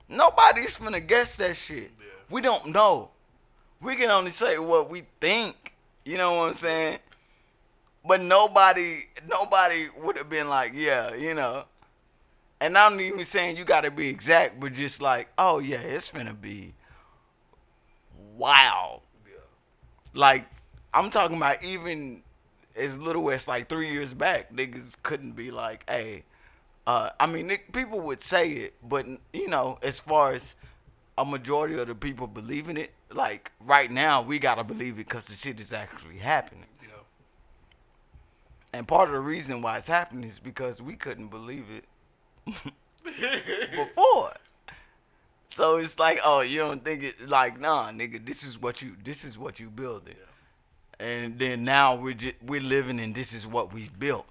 Nobody's finna guess that shit. Yeah. We don't know. We can only say what we think. You know what I'm saying? But nobody would have been like, yeah, And I'm not even saying you gotta be exact, but just like, oh yeah, it's finna be wow. Yeah. Like, I'm talking about even as little as like 3 years back, niggas couldn't be like, hey, I mean, people would say it, but as far as a majority of the people believing it, like right now, we gotta believe it because the shit is actually happening. Yeah. And part of the reason why it's happening is because we couldn't believe it before. So it's like, oh, you don't think it? Like, nah, nigga, this is what you building. Yeah. And then now we're living and this is what we've built.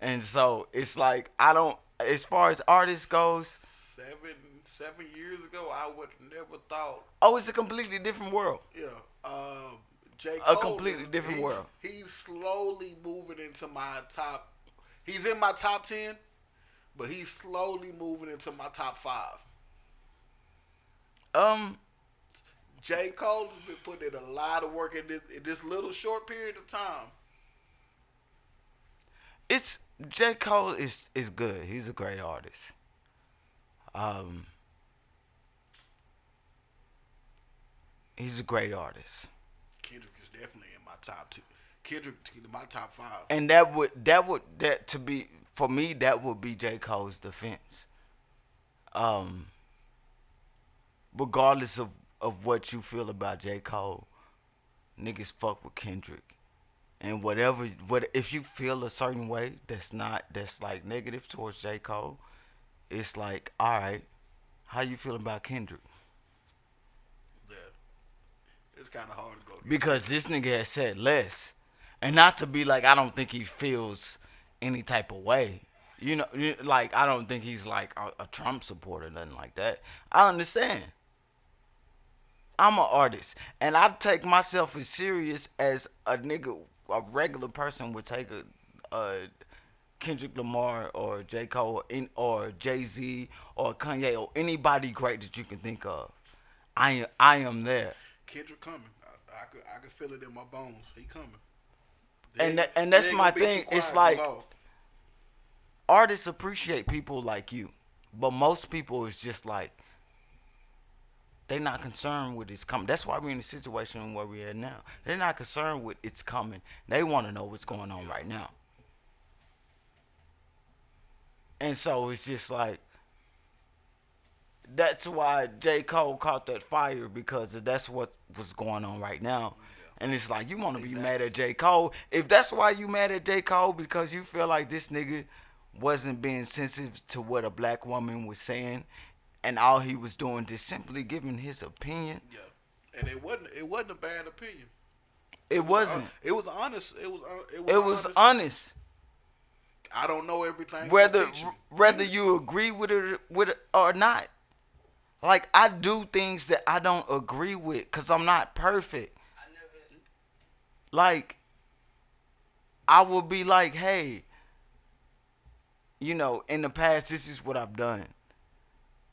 And so it's like as far as artists goes, 7 years ago, I would never thought. oh, it's a completely different world. Yeah. J. A Cole completely different world. He's slowly moving into my top. He's in my top 10, but he's slowly moving into my top 5. J. Cole has been putting in a lot of work in this little short period of time. It's J. Cole is good. He's a great artist. He's a great artist. Kendrick is definitely in my top 2. Kendrick in my top 5. And that to be for me that would be J. Cole's defense. Um, Regardless of what you feel about J. Cole, niggas fuck with Kendrick. And what if you feel a certain way that's like negative towards J. Cole, it's like, all right, how you feel about Kendrick? Yeah, it's kind of hard to go against Because this nigga has said less, and not to be like I don't think he feels any type of way. Like I don't think he's like a Trump supporter, nothing like that. I understand. I'm an artist, and I take myself as serious as a regular person would take a Kendrick Lamar or J. Cole or Jay Z or Kanye or anybody great that you can think of. I am there, Kendrick coming. I could feel it in my bones. He coming. and that's ain't my gonna be thing. too quiet It's too like long. artists appreciate people like you, but most people is just like they not concerned with it's coming. That's why we're in the situation where we're at now. They're not concerned with it's coming. They want to know what's going on right now. And so it's just like that's why J. Cole caught that fire because that's what was going on right now. And it's like you want to be mad at J. Cole. If that's why you mad at J. Cole because you feel like this nigga wasn't being sensitive to what a black woman was saying and all he was doing just simply giving his opinion. Yeah, and it wasn't a bad opinion. It wasn't. It was honest. It Was honest. honest. I don't know everything. Whether you agree with it or not. Like I do things that I don't agree with because I'm not perfect. Like I will be like, hey, in the past this is what I've done,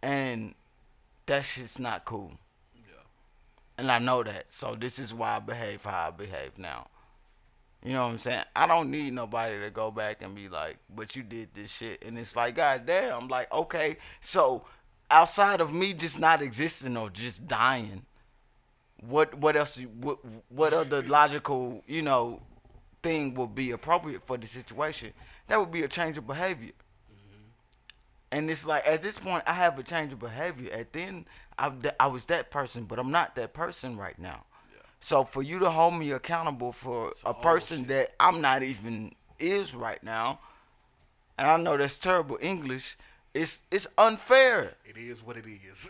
and that shit's not cool. Yeah. And I know that, so this is why I behave how I behave now. You know what I'm saying? I don't need nobody to go back and be like, but you did this shit. And it's like, God damn. I'm like, okay. So outside of me just not existing or just dying, what else, what other logical, thing would be appropriate for the situation? That would be a change of behavior. And it's like, at this point, I have a change of behavior. At then, I was that person, but I'm not that person right now. So for you to hold me accountable for a person that I'm not even is right now, and I know that's terrible English, it's unfair. It is what it is.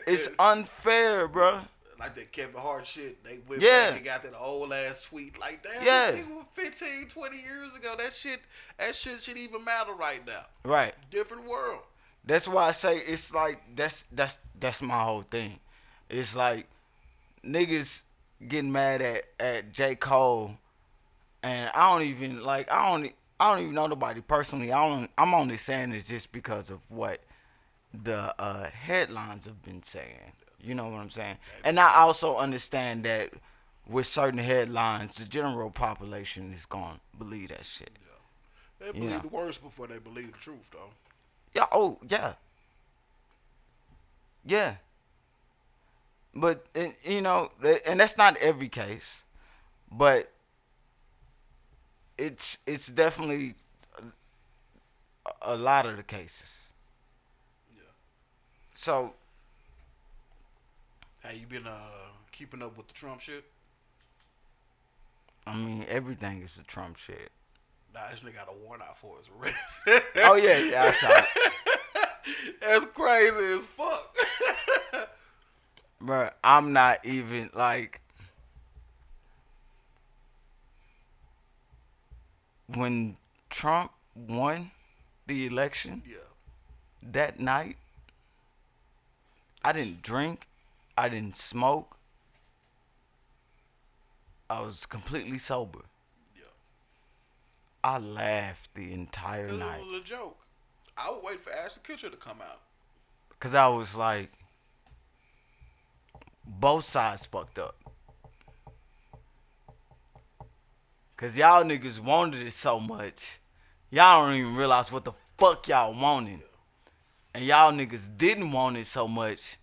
It's unfair, bro. Like that Kevin Hart shit. They went Yeah. back and got that old ass tweet. Like, damn, Yeah. this nigga was 15, 20 years ago. That shit should even matter right now. Right. Different world. That's why I say it's like that's my whole thing. It's like niggas getting mad at J. Cole, and I don't even even know nobody personally. I'm only saying it just because of what the headlines have been saying. You know what I'm saying? And I also understand that with certain headlines, the general population is gonna believe that shit. Yeah. They believe the worst before they believe the truth, though. Yeah. Oh, yeah. Yeah. But and that's not every case, but it's definitely a lot of the cases. Yeah. So, Have you been keeping up with the Trump shit? I mean, everything is a Trump shit. Nah, this nigga got a warrant out for his arrest. Oh yeah, I saw it. That's crazy as fuck. Bruh, I'm not even like when Trump won the election Yeah. that night, I didn't drink, I didn't smoke. I was completely sober. Yeah. I laughed the entire 'Cause night. it was a joke. I would wait for Ashton Kutcher to come out. Cause I was like, both sides fucked up. Cause y'all niggas wanted it so much, y'all don't even realize what the fuck y'all wanted. And y'all niggas didn't want it so much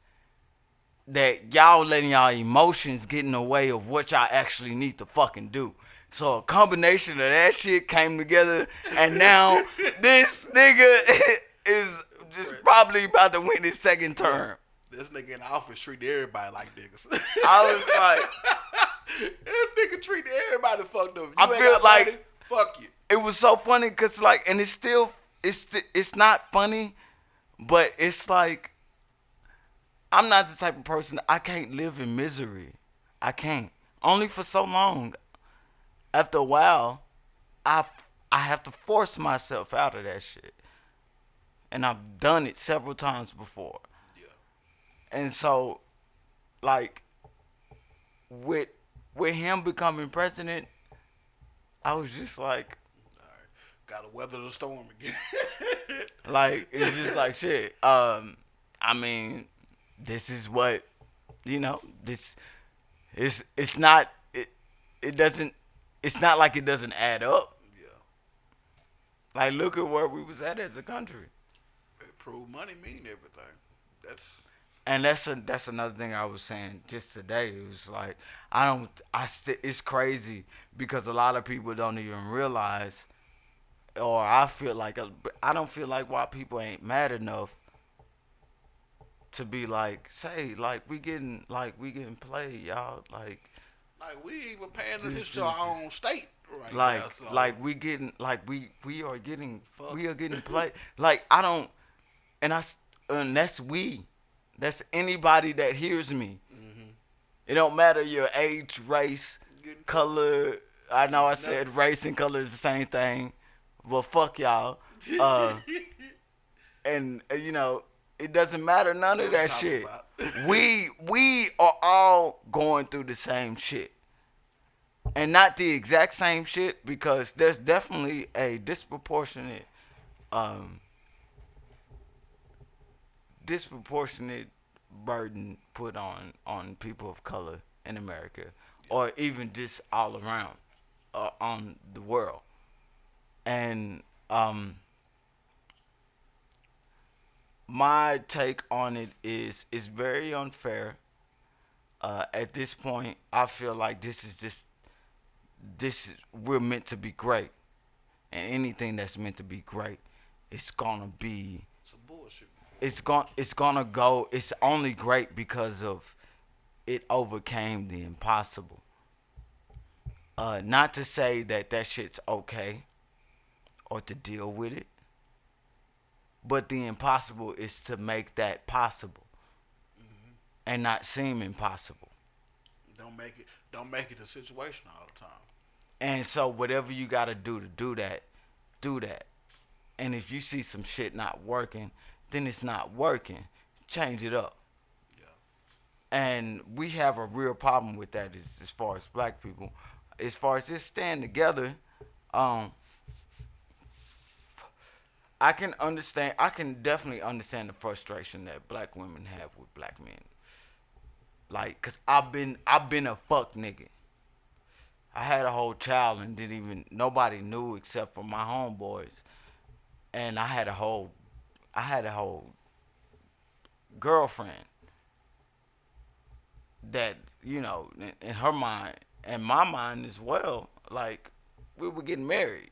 that y'all letting y'all emotions get in the way of what y'all actually need to fucking do. So a combination of that shit came together, and now this nigga is just probably about to win his second term. This nigga in the office treat everybody like niggas. I was like, This nigga treat everybody fucked up. You I ain't feel got like- money, fuck you. it was so funny because like, and it's still, it's not funny, but it's like, I'm not the type of person, I can't live in misery. I can't. Only for so long. After a while, I have to force myself out of that shit. And I've done it several times before. Yeah. And so, like, with him becoming president, I was just like, All right. Gotta weather the storm again. like, it's just like shit. I mean, this is what, this it's not it doesn't, it's not like it doesn't add up. Yeah. Like, look at where we was at as a country. Prove money mean everything. That's And that's another thing I was saying just today. It was like, it's crazy because a lot of people don't even realize, or I feel like, I don't feel like white people ain't mad enough to be like, say, like, we getting played, y'all. Like we ain't even paying This attention to our own state right like now. So. like we getting, like, we are getting Fuck. we are getting played. Like, I don't, and that's we. That's anybody that hears me. Mm-hmm. It don't matter your age, race, Getting- color. I know I said race and color is the same thing, but fuck y'all. And it doesn't matter none of that Talk shit. about. We are all going through the same shit, and not the exact same shit, because there's definitely a disproportionate burden put on people of color in America, or even just all around on the world. And my take on it is, it's very unfair. At this point, I feel like we're meant to be great, and anything that's meant to be great, it's gonna be, Some bullshit. it's gonna go. It's only great because of it overcame the impossible. Not to say that shit's okay or to deal with it, but the impossible is to make that possible, and not seem impossible. Don't make it a situation all the time. And so whatever you gotta do to do that, do that. And if you see some shit not working, then it's not working. Change it up. Yeah. And we have a real problem with that as far as black people. As far as just staying together, I can definitely understand the frustration that black women have with black men. Like, cause I've been a fuck nigga. I had a whole child and nobody knew except for my homeboys. And I had a whole girlfriend that, in her mind and my mind as well, like, we were getting married,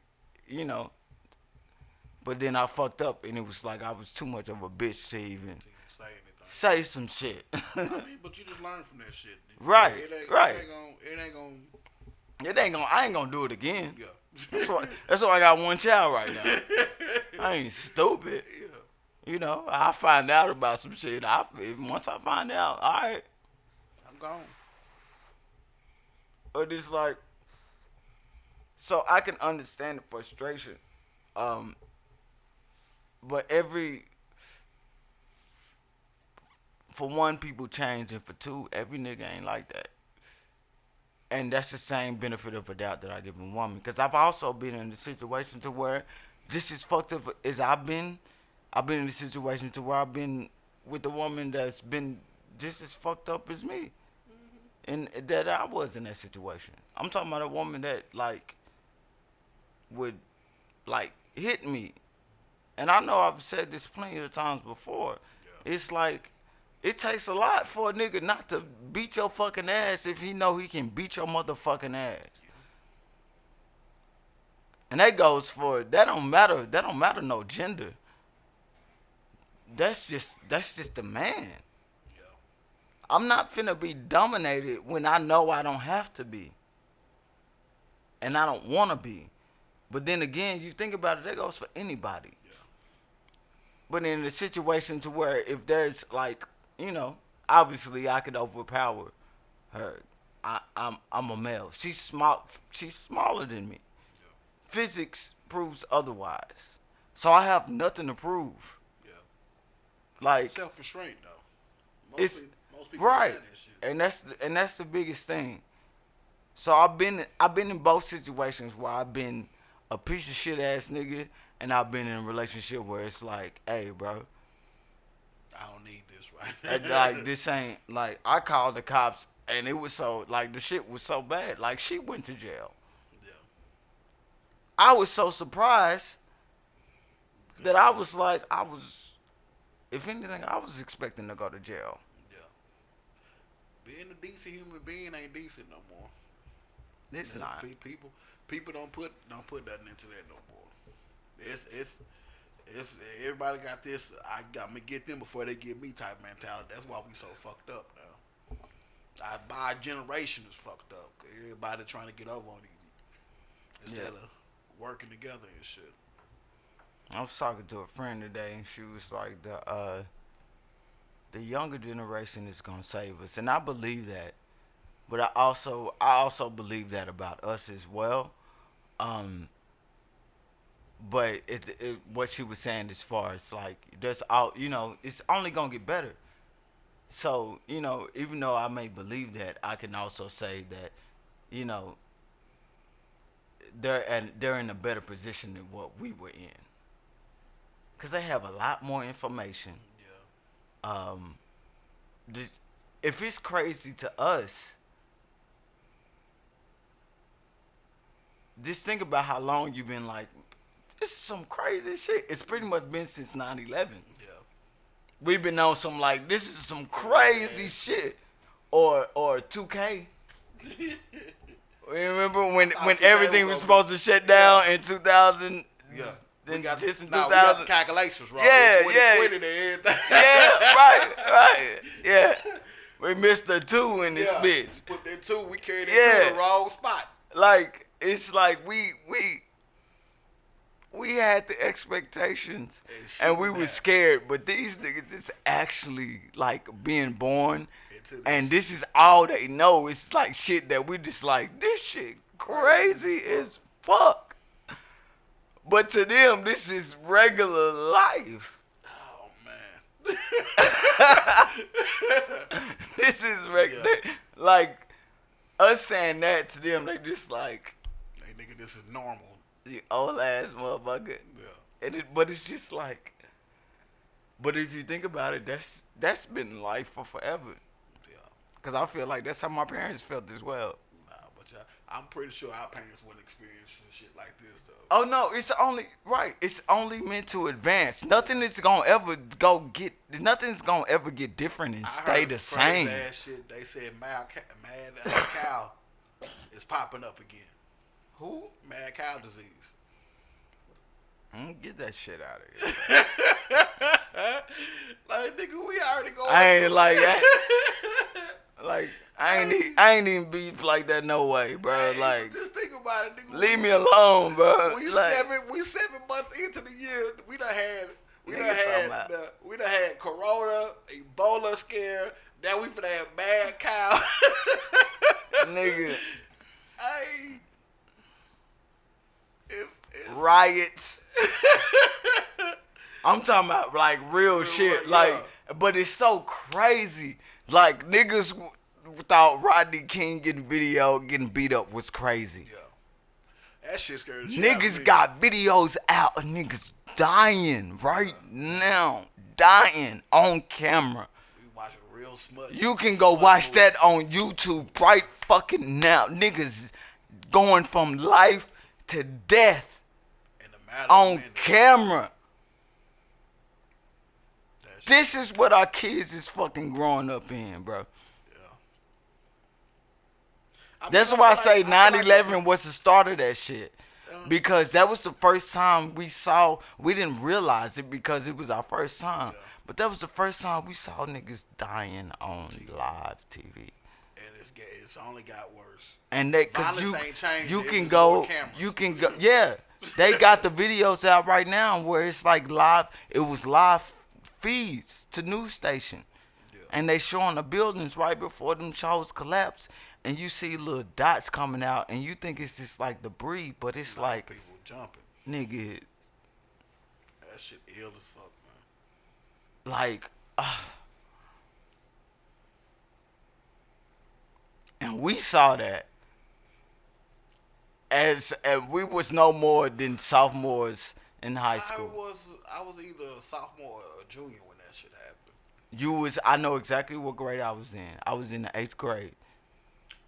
But then I fucked up, and it was like I was too much of a bitch to even To say anything. say some shit. I mean, but you just learn from that shit. Right, right. It ain't gonna. I ain't gonna do it again. Yeah. That's why I got one child right now. I ain't stupid. Yeah. I find out about some shit. Once I find out, all right. I'm gone. But it's like, so I can understand the frustration. But for one, people change, and for two, every nigga ain't like that. And that's the same benefit of a doubt that I give a woman. Because I've also been in a situation to where, just as fucked up as I've been in a situation to where I've been with a woman that's been just as fucked up as me. And that I was in that situation. I'm talking about a woman that, like, would, like, hit me. And I know I've said this plenty of times before. Yeah. It's like, it takes a lot for a nigga not to beat your fucking ass if he know he can beat your motherfucking ass. And that don't matter. That don't matter no gender. That's just the man. Yeah. I'm not finna be dominated when I know I don't have to be. And I don't wanna be. But then again, you think about it, that goes for anybody. Yeah. But in a situation to where if there's like, obviously I could overpower her. I'm a male. She's small. She's smaller than me. Yeah. Physics proves otherwise. So I have nothing to prove. Yeah. Like Self restraint though. it's Most people right, have that shit. and that's the biggest thing. So I've been in both situations where I've been a piece of shit ass nigga, and I've been in a relationship where it's like, hey, bro, I don't need this right and, like this ain't like I called the cops, and it was so like the shit was so bad. Like she went to jail. Yeah. I was so surprised that I was like, if anything, I was expecting to go to jail. Yeah. Being a decent human being ain't decent no more. It's not. People don't put nothing into that no more. It's everybody got this. I'm gonna get them before they get me type mentality. That's why we so fucked up now. My generation is fucked up. Everybody trying to get over on each instead of working together and shit. I was talking to a friend today, and she was like, the younger generation is gonna save us, and I believe that. But I also believe that about us as well. But what she was saying as far as like there's it's only gonna get better. So even though I may believe that, I can also say that you know they're in a better position than what we were in, because they have a lot more information. Yeah. Um, if it's crazy to us, just think about how long you've been like, this is some crazy shit. It's pretty much been since 9/11. Yeah. We've been on some like, this is some crazy shit. Or 2K. Remember when everything was supposed to shut down in 2000? Yeah. Then We got just in we 2000. got the calculations wrong. Yeah, 2020 and everything. Yeah, right. Yeah. We missed the 2 in this Yeah. bitch. Put that 2, we carried it Yeah. to the wrong spot. Like, it's like we had the expectations and we were scared, but these niggas is actually like being born, and this is all they know. It's like shit that we just like, this shit crazy as fuck. But to them, this is regular life. Oh man. This is regular. Like, us saying that to them, they just like, Hey nigga, this is normal. you old ass motherfucker. Yeah. But it's just like, but if you think about it, that's been life for forever. Yeah. Cause I feel like that's how my parents felt as well. Nah, but I'm pretty sure our parents wouldn't experience some shit like this though. Oh no, it's only right. It's only meant to advance. Nothing's gonna ever get different and stay the same. Ass shit. They said mad cow is popping up again. Who? Mad cow disease. Get that shit out of here. Like nigga, we already going. I ain't like that. Like I ain't even beef like that. No way, bro. Hey, Like, just think about it, nigga. leave me alone, bro. We Like, 7 months into the year. We done Nigga talking had Corona, Ebola scare. Now we finna have mad cow. nigga, Hey, riots. I'm talking about like real shit. yeah. Like, but it's so crazy. Like, niggas thought Rodney King getting beat up was crazy. yeah, that shit scared the shit out of Niggas me. got videos out of niggas dying right now, dying on camera. We watching real smut. You can go watch that on YouTube right fucking now. Niggas going from life to death in the matter of on minutes. camera. That shit, This is what our kids is fucking growing up in, bro. yeah. I mean, That's I why I feel say like- I feel 9/11 was the start of that shit. because that was the first time we saw. We didn't realize it because it was our first time, Yeah. but that was the first time we saw niggas dying on live TV. And it's only got worse. And that cause Violence ain't changed. you It's can just go, more cameras. you can go, yeah. They got the videos out right now where it's like live. It was live feeds to news station, Yeah. and they showing the buildings right before them shows collapse, and you see little dots coming out, and you think it's just like debris, but it's like, people jumping. nigga, That shit ill as fuck, man. like, and we saw that. And we was no more than sophomores in high school. I was either a sophomore or a junior when that shit happened. You was, I know exactly what grade I was in. I was in the 8th grade.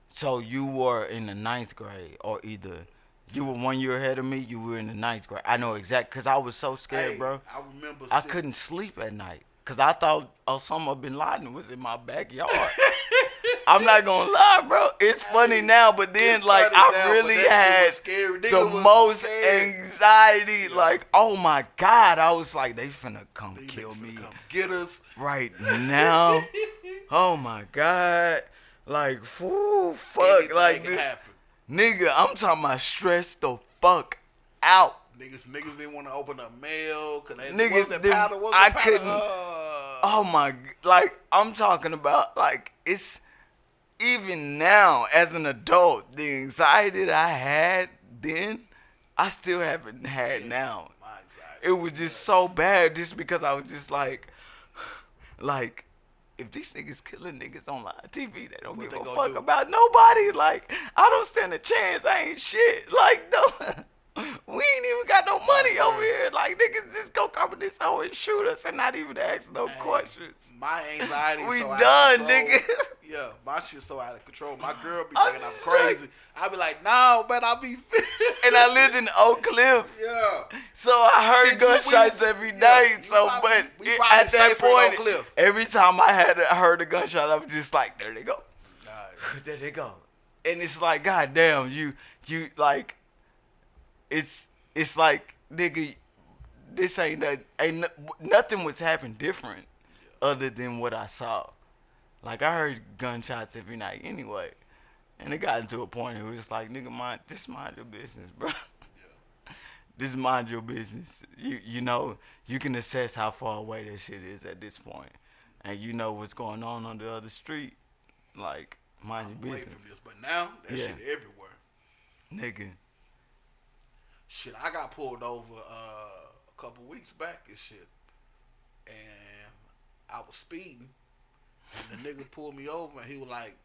So you were in the 9th grade, or either you were 1 year ahead of me, you were in the 9th grade. I know exactly, because I was so scared, bro. I remember. I couldn't sleep at night because I thought Osama bin Laden was in my backyard. I'm not gonna lie, bro. It's funny now, but then It's like funny I now, really but that shit had was scary. Nigga the was most scared. anxiety. Yeah. Like, oh my God, I was like, they finna come These kill niggas me finna come get us. right now. Oh my God, like, whoo, fuck, Anything like can this, happen. nigga. I'm talking about stressed the fuck out. Niggas didn't want to open up mail because they Niggas wasn't didn't- powder. Wasn't I powder, couldn't- Oh my, like, I'm talking about, like, it's even now as an adult, the anxiety that I had then, I still haven't had now. my anxiety. It was just so bad just because I was just like, if these niggas killing niggas on live TV, they don't What give they a gonna fuck do? about nobody. Like, I don't stand a chance. I ain't shit. Like, no. We ain't even got no money over here. Like, niggas just go come in this hole and shoot us and not even ask no questions. My anxiety We so done, out of control. nigga. Yeah, my shit so out of control. My girl be I'm thinking I'm just crazy. I be like, no, man, I be. And I lived in Oak Cliff. Yeah. So I heard Shit, gunshots we- every yeah, night. we So, probably- but we it, probably at that safer in Oak point, Cliff. every time I heard a gunshot, I was just like, there they go. Nah, There they go. And it's like, God damn, you like, it's like, nigga, this nothing was happening different other than what I saw. Like, I heard gunshots every night anyway. And it got into a point where it was like, nigga, just mind your business, bro. Just mind your business. You know, you can assess how far away that shit is at this point. And you know what's going on the other street. Like, mind I'm your away from business. this, but now that Yeah. shit everywhere. Nigga. Shit, I got pulled over a couple weeks back and shit, and I was speeding, and the nigga pulled me over, and he was like,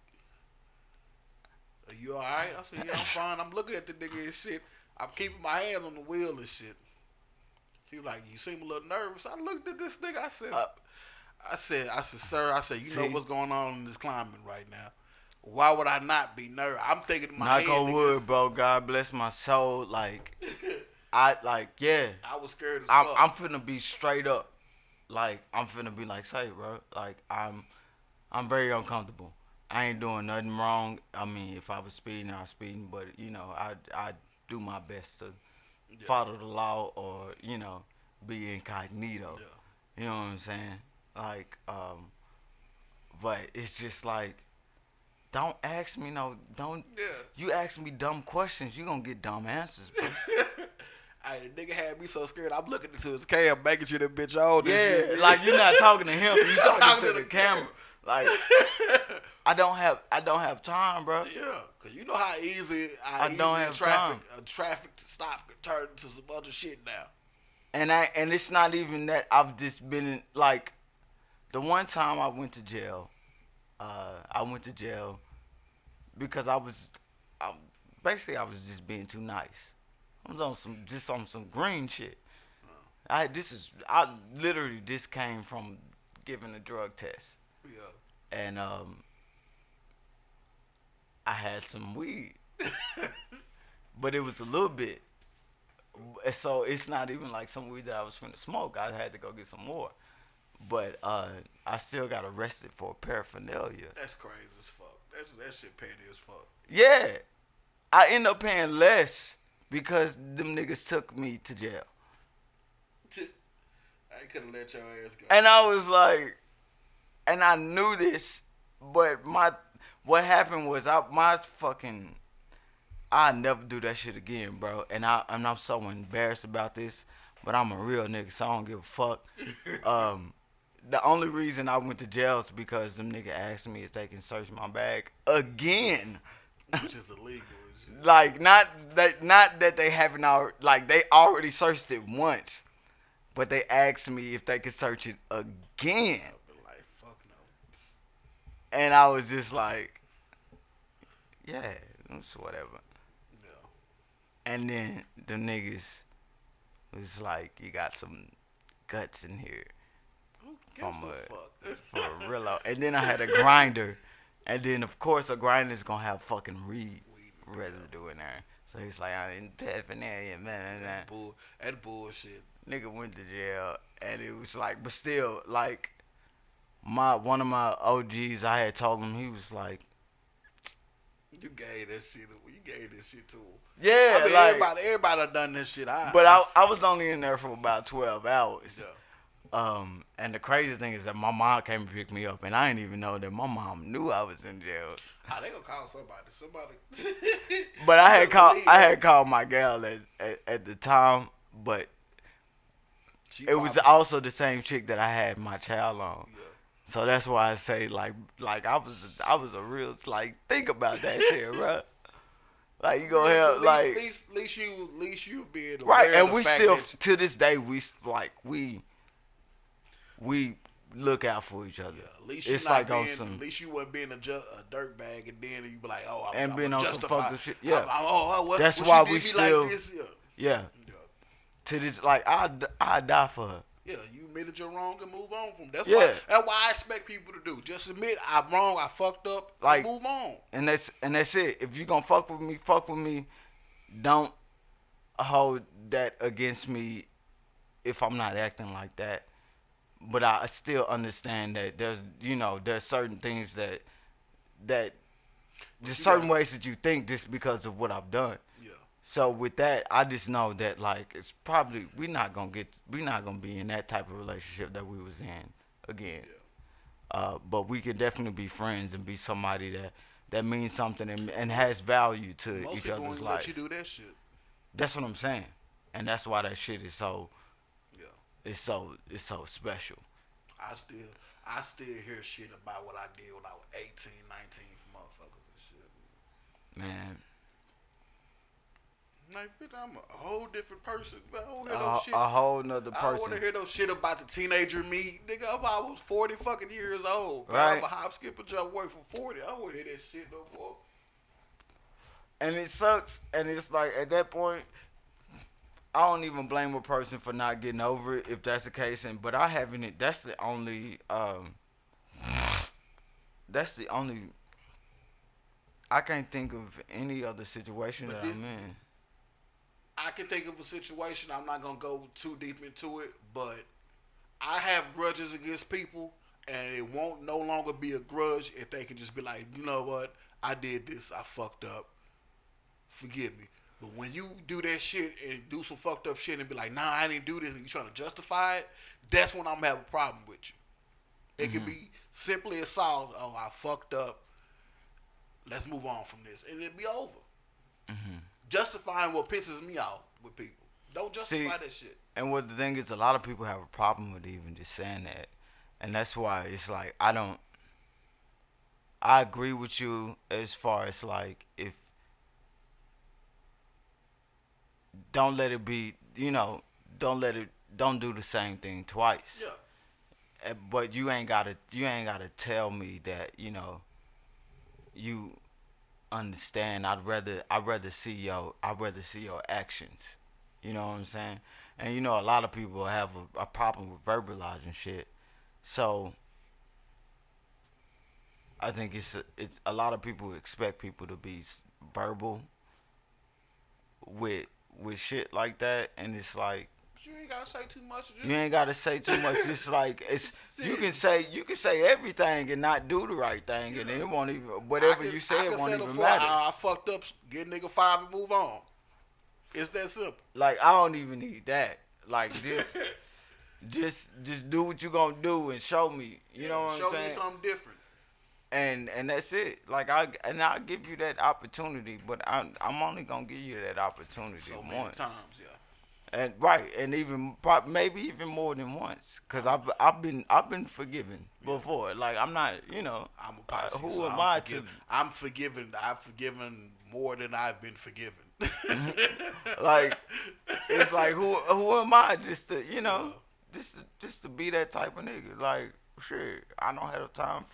"Are you all right?" I said, "Yeah, I'm fine." I'm looking at the nigga and shit. I'm keeping my hands on the wheel and shit. He was like, "You seem a little nervous." I looked at this nigga. I said, "Sir," I said, "You know See? what's going on in this climate right now. Why would I not be nervous?" I'm thinking in my Knock head, on wood, niggas, bro. God bless my soul. Like, yeah. I was scared as I'm fuck. finna be straight up. Like, I'm finna be like, say, bro. Like, I'm very uncomfortable. I ain't doing nothing wrong. I mean, if I was speeding, I was speeding. But, you know, I do my best to follow the law or, you know, be incognito. Yeah. You know what I'm saying? Like, but it's just like, don't ask me don't. Yeah. You ask me dumb questions, you gonna get dumb answers, bro. Hey, the nigga had me so scared. I'm looking into his cam, making sure that bitch on this Yeah, shit. like you're not talking to him, you Talking talking to to the the camera. Like, I don't have time, bro. Yeah, cause you know how easy I don't have a traffic stop could turn into some other shit now. And it's not even that. I've just been in, like, the one time I went to jail. I went to jail because I was just being too nice. I was on some green shit. I literally just came from giving a drug test. Yeah. And I had some weed. But it was a little bit. So it's not even like some weed that I was finna smoke. I had to go get some more. But I still got arrested for paraphernalia. That's crazy as fuck. That shit petty as fuck. Yeah. I end up paying less because them niggas took me to jail. I could have let your ass go. And I was like, and I knew this, but what happened was I never do that shit again, bro. And I'm so embarrassed about this, but I'm a real nigga, so I don't give a fuck. The only reason I went to jail is because them nigga asked me if they can search my bag again. Which is illegal. Like not that they haven't already, like they already searched it once, but they asked me if they could search it again. I'd be like, fuck no. And I was just like, yeah, it's whatever. Yeah. And then the niggas was like, you got some guts in here Who from gives a fuck? for a real. And then I had a grinder, and then of course a grinder's gonna have fucking weed residue in there. So he's like, I didn't paraphernalia, man. That bullshit. Nigga went to jail, and it was like, but still, like, one of my OGs, I had told him, he was like, You gave that shit. You gave this shit to him. yeah, I mean, like, everybody done done this shit. but I was only in there for about 12 hours. Yeah. And the crazy thing is that my mom came and picked me up, and I didn't even know that my mom knew I was in jail. They gonna call somebody. But I had called my gal at the time, but it was also the same chick that I had my child on. Yeah. So that's why I say like I was a real, like, think about that shit, bro. Like, you gonna have like at least you being aware right, of and the we fact still that to this day we look out for each other. Yeah, at least you it's not like being, on some, at least you wasn't being a dirt bag, and then you be like, oh, and being on some justify. fucked up shit. Yeah, What, that's what why she we did me still like this? Yeah. yeah. Yeah. To this, like, I die for her. Yeah, you admitted you're wrong and move on from. That's Yeah. That's why I expect people to do. Just admit I'm wrong, I fucked up, Like, and move on. And that's it. If you gonna fuck with me. Don't hold that against me if I'm not acting like that. But I still understand that there's certain things that just certain ways that you think just because of what I've done. Yeah. So with that, I just know that, like, it's probably we're not gonna be in that type of relationship that we was in again. Yeah. But we can definitely be friends and be somebody that means something and has value to Most each people other's won't life. let you do that shit. That's what I'm saying, and that's why that shit is so. Yeah. It's so special. I still hear shit about what I did when I was 18, 19 from motherfuckers and shit. Man, Like, bitch, I'm a whole different person. I don't hear a no shit. whole nother I don't person. want to hear no shit about the teenager me. Nigga, I'm almost 40 fucking years old. Bro. Right. I'm a hop, skip, and jump away from 40. I don't want to hear that shit no more. And it sucks, and it's like at that point, I don't even blame a person for not getting over it if that's the case. But I haven't. That's the only. That's the only. I can't think of any other situation But that this- I'm in. I can think of a situation. I'm not gonna go too deep into it, but I have grudges against people, and it won't no longer be a grudge if they can just be like, you know what, I did this, I fucked up, forgive me. But when you do that shit and do some fucked up shit and be like, nah, I didn't do this, and you trying to justify it, that's when I'm gonna have a problem with you. It could be simply as solved. Oh, I fucked up. Let's move on from this, and it'll be over. Justifying what pisses me off with people. Don't justify that shit. And what the thing is, a lot of people have a problem with even just saying that, and that's why it's like I agree with you as far as, like, if don't let it be, don't do the same thing twice. Yeah. But you ain't gotta tell me that you understand. I'd rather see your actions. You know what I'm saying? And a lot of people have a problem with verbalizing shit. So I think it's a lot of people expect people to be verbal with shit like that, and it's like, But you ain't gotta say too much. you ain't gotta say too much. It's like you can say everything and not do the right thing, and it won't even, whatever you say, it won't even matter. I fucked up. Get nigga 5 and move on. It's that simple. Like I don't even need that. Like just do what you gonna do and show me. You know what I'm Show me saying? something different. And that's it. Like I'll give you that opportunity, but I'm only gonna give you that opportunity So many once. times, yeah. And right, and even maybe even more than once, cause I've been forgiven before. Like I'm not, I'm a Pisces, who so am I to? I'm forgiven. I've forgiven more than I've been forgiven. Like it's like who am I just to Yeah. just to be that type of nigga? Like shit, I don't have time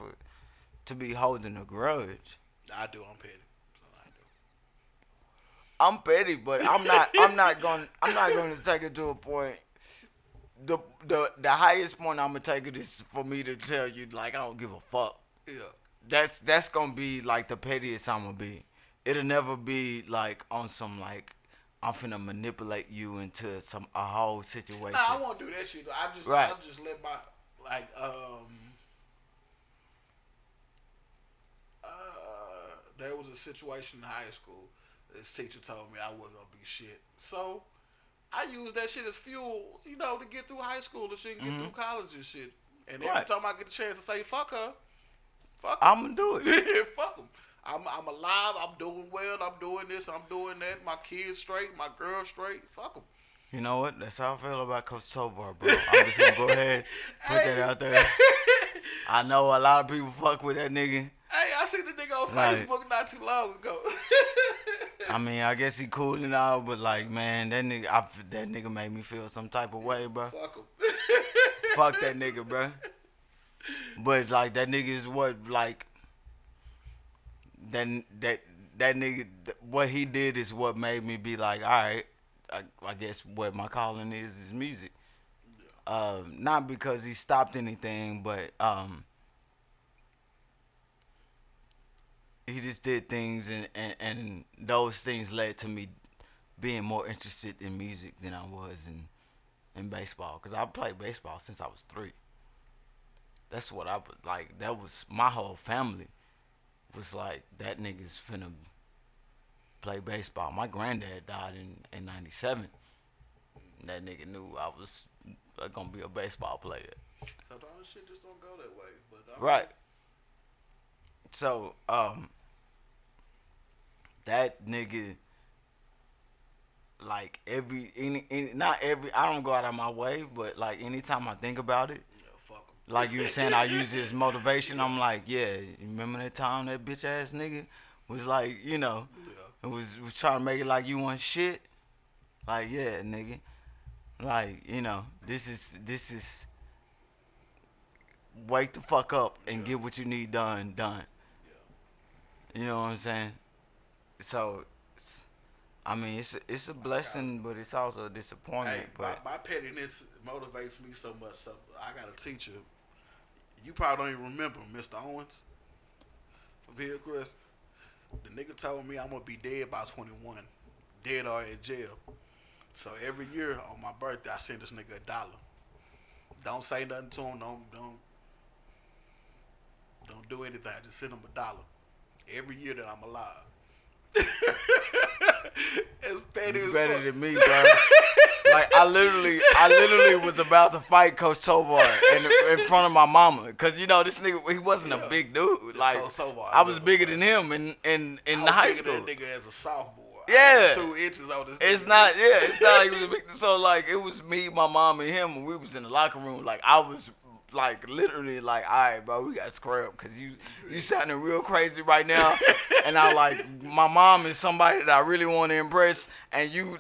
to be holding a grudge. I do. I'm petty. So I do. I'm petty, but I'm not going to take it to a point. The highest point I'm gonna take it is for me to tell you like I don't give a fuck. Yeah. That's gonna be like the pettiest I'm gonna be. It'll never be like on some like I'm finna manipulate you into a whole situation. Nah, I won't do that shit. Right. I just let my like there was a situation in high school. This teacher told me I wasn't gonna be shit. So I used that shit as fuel, to get through high school and shit and get through college and shit. And every Right. time I get the chance to say fuck her, fuck her. I'm gonna do it. Fuck them. I'm alive. I'm doing well. I'm doing this. I'm doing that. My kids straight. My girl straight. Fuck them. You know what? That's how I feel about Coach Tovar, bro. I'm just gonna go ahead put that out there. I know a lot of people fuck with that nigga. Hey, I seen the nigga on Like- Facebook not too long ago. I mean, I guess he cool and all, but like, man, that nigga made me feel some type of way, bro. Fuck him. Fuck that nigga, bro. But like, that nigga is what like that nigga. What he did is what made me be like, all right, I guess what my calling is music. Not because he stopped anything, but he just did things, and those things led to me being more interested in music than I was in baseball. Cause I played baseball since I was 3. That's what I would like. That was my whole family. Was like that nigga's finna play baseball. My granddad died in '97. That nigga knew I was gonna be a baseball player. Sometimes shit just don't go that way. But Right. So, that nigga, like not every, I don't go out of my way, but like anytime I think about it, Yeah, fuck him. like you were saying, I use it as motivation. I'm like, yeah, you remember that time that bitch ass nigga was like, Yeah. was trying to make it like you want shit. Like, yeah, nigga. Like, this is wake the fuck up and get what you need done. Yeah. You know what I'm saying? So, I mean, it's a blessing, but it's also a disappointment. Hey, But my pettiness motivates me so much. So I got a teacher. You probably don't even remember him, Mr. Owens from Hillcrest. The nigga told me I'm gonna be dead by 21, dead or in jail. So every year on my birthday, I send this nigga $1. Don't say nothing to him. Don't do anything. Just send him $1 every year that I'm alive. It's petty you as better fuck. than me, bro. Like I literally was about to fight Coach Tovar in front of my mama, cause this nigga he wasn't a big dude. Like Coach Tovar, I was yeah. bigger than him in I the was high bigger school. than that nigga as a sophomore. I Yeah. had 2 inches on this. It's nigga. not, yeah, it's not like he was a big. So like it was me, my mom, and him, and we was in the locker room. Like I was like literally like, all right, bro, we got to square up because you sounding real crazy right now, and I like my mom is somebody that I really want to impress, and you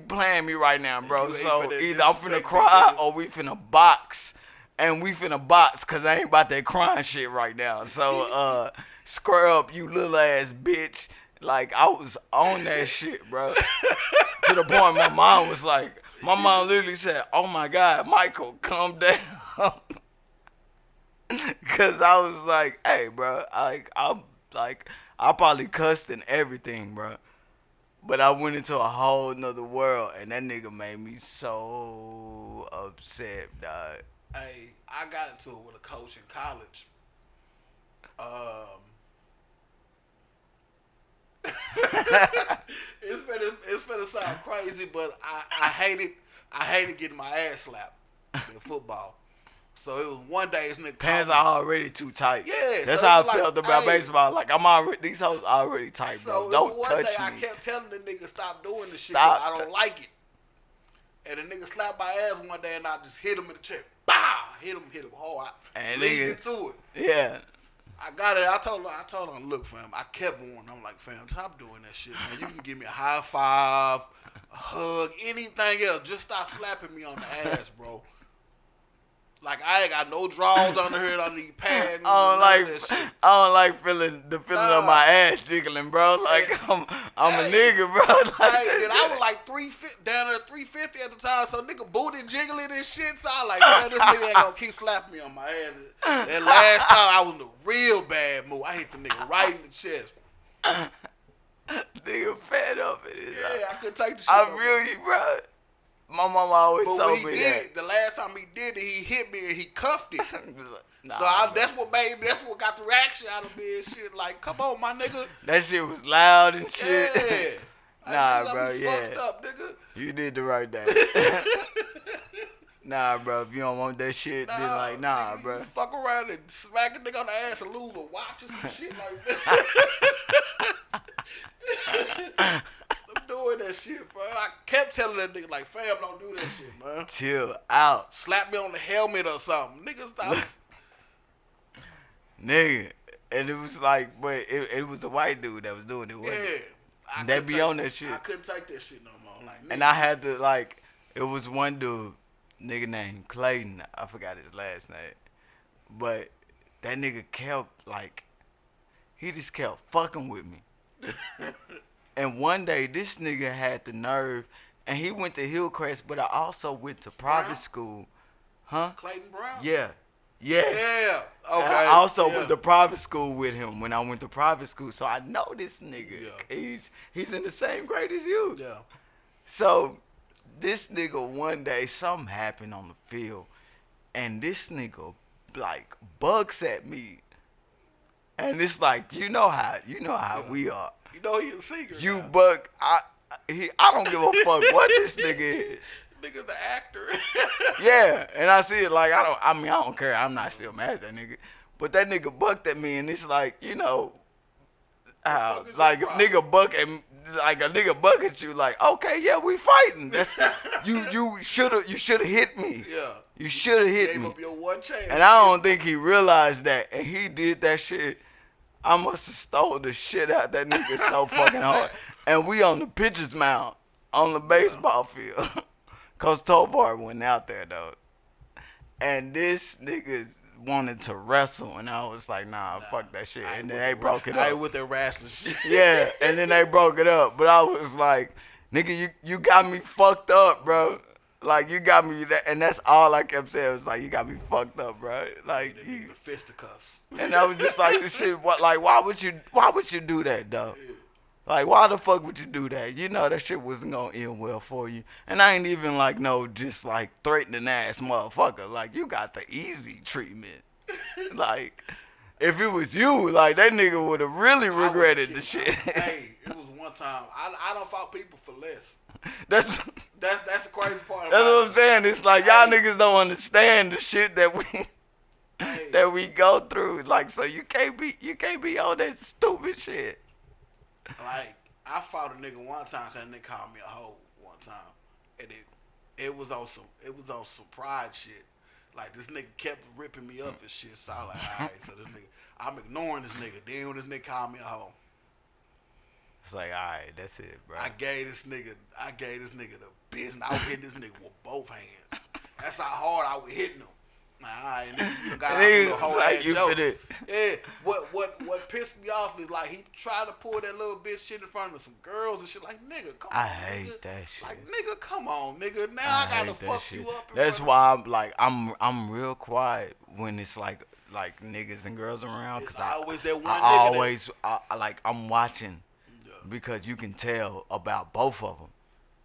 playing me right now, bro. You ain't So finna either I'm finna disrespect cry me, or we finna box, and we finna box because I ain't about that crying shit right now. So square up, you little ass bitch. Like I was on that shit, bro. To the point my mom literally said, "Oh my God, Michael, calm down." Cause I was like, "Hey, bro, I probably cussed and everything, bro, but I went into a whole nother world, and that nigga made me so upset, dog." Hey, I got into it with a coach in college. It's finna sound crazy, but I hated getting my ass slapped in football. So it was one day this nigga Pants called are me. already too tight. Yeah, That's so it how I was like, felt about hey. baseball. Like I'm already, these hoes already tight, bro. So it Don't was one day touch I me. kept telling the nigga stop doing this shit Stop because I don't like it. And the nigga slapped my ass one day and I just hit him in the chest. Bow! Hit him hard. And Lead nigga- into it. Yeah. I got it. I told him, look, fam. I kept warning. I'm like, fam, stop doing that shit, man. You can give me a high five, a hug, anything else. Just stop slapping me on the ass, bro. Like I ain't got no draws under here. I need pads. I don't like feeling the feeling of my ass jiggling, bro. Like I'm a nigga, bro. Like, Then I was like 350 down there 350 at the time, so nigga booty jiggling and shit. So I like, man, this nigga ain't gonna keep slapping me on my ass. That last time I was in a real bad mood. I hit the nigga right in the chest. nigga fed up in his Yeah, I couldn't take the shit. I no more. feel you, bro. My mama always But told when he me did that. it, the last time he did it, he hit me and he cuffed it. Nah, So that's what got the reaction out of me and shit. Like, come on, my nigga. that shit was loud and shit. Yeah. Nah, Like, bro, you yeah. fucked up, nigga. You did the right thing. Nah, bro. If you don't want that shit, then like, nah, nigga, bro. You fuck around and smack a nigga on the ass and lose a watch or some shit like that. I'm doing that shit, bro. I kept telling that nigga, like, fam, don't do that shit, man. Chill out, Slap me on the helmet or something. Nigga, stop. nigga. And it was like, but it was a white dude that was doing it, wasn't it? Yeah. They be on that shit. I couldn't take that shit no more. Like, And I had to like, it was one dude, nigga named Clayton. I forgot his last name, but that nigga kept like, he just kept fucking with me. And one day, this nigga had the nerve, and he went to Hillcrest, but I also went to private Brown? school, huh? Clayton Brown? Yeah, yes. Yeah. Okay. And I also yeah. went to private school with him when I went to private school, so I know this nigga. Yeah. He's in the same grade as you. Yeah. So this nigga one day something happened on the field, and this nigga like bugs at me, and it's like you know how Yeah. we are. You know he a singer. You now. bug I don't give a fuck what this nigga is. Nigga the actor. Yeah, and I see it like I don't care. I'm not still mad at that nigga, but that nigga bucked at me, and it's like fuck is like your if problem? nigga buck at like a nigga buck at you, like okay, yeah, we fighting. That's you should have hit me. Yeah. You should have hit Gave me. up your one chance. And I don't think he realized that, and he did that shit. I must have stole the shit out that nigga so fucking hard. And we on the pitcher's mound on the baseball field. Cause Tovar went out there though. And this nigga wanted to wrestle, and I was like, nah, fuck that shit. And then they broke it I ain't up. with that wrestling shit. Yeah, and then they broke it up. But I was like, nigga, you got me fucked up, bro. Like you got me, and that's all I kept saying was like, you got me fucked up, bro. Like, They need the fisticuffs. and I was just like, this shit. What? Like, why would you do that, though? Like, why the fuck would you do that? You know that shit wasn't gonna end well for you. And I ain't even like no, just like threatening ass motherfucker. Like, you got the easy treatment. Like, if it was you, like that nigga would have really regretted the shit. Hey, it was one time. I don't fought people for less. That's That's the crazy part. That's what I'm it. saying. It's like y'all Hey. niggas don't understand the shit that Hey. that we go through. Like, so you can't be on that stupid shit. Like, I fought a nigga one time because they called me a hoe one time, and it was on some pride shit. Like, this nigga kept ripping me up and shit. So I was like, all right, so this nigga, I'm ignoring this nigga. Then when this nigga called me a hoe, It's like, all right, that's it, bro. I gave this nigga the business. I was hitting this nigga with both hands. That's how hard I was hitting him. Like, all right, nigga, you done got out Niggas the whole like ass you joke. finna- Yeah, what pissed me off is like he tried to pull that little bitch shit in front of some girls and shit. Like, nigga, come I on. hate nigga. that shit. Like, nigga, come on, nigga. Now I gotta hate that fuck shit. you up. That's why I'm like I'm real quiet when it's like niggas and girls around, It's cause I always that one I nigga that- always I'm watching Yeah. because you can tell about both of them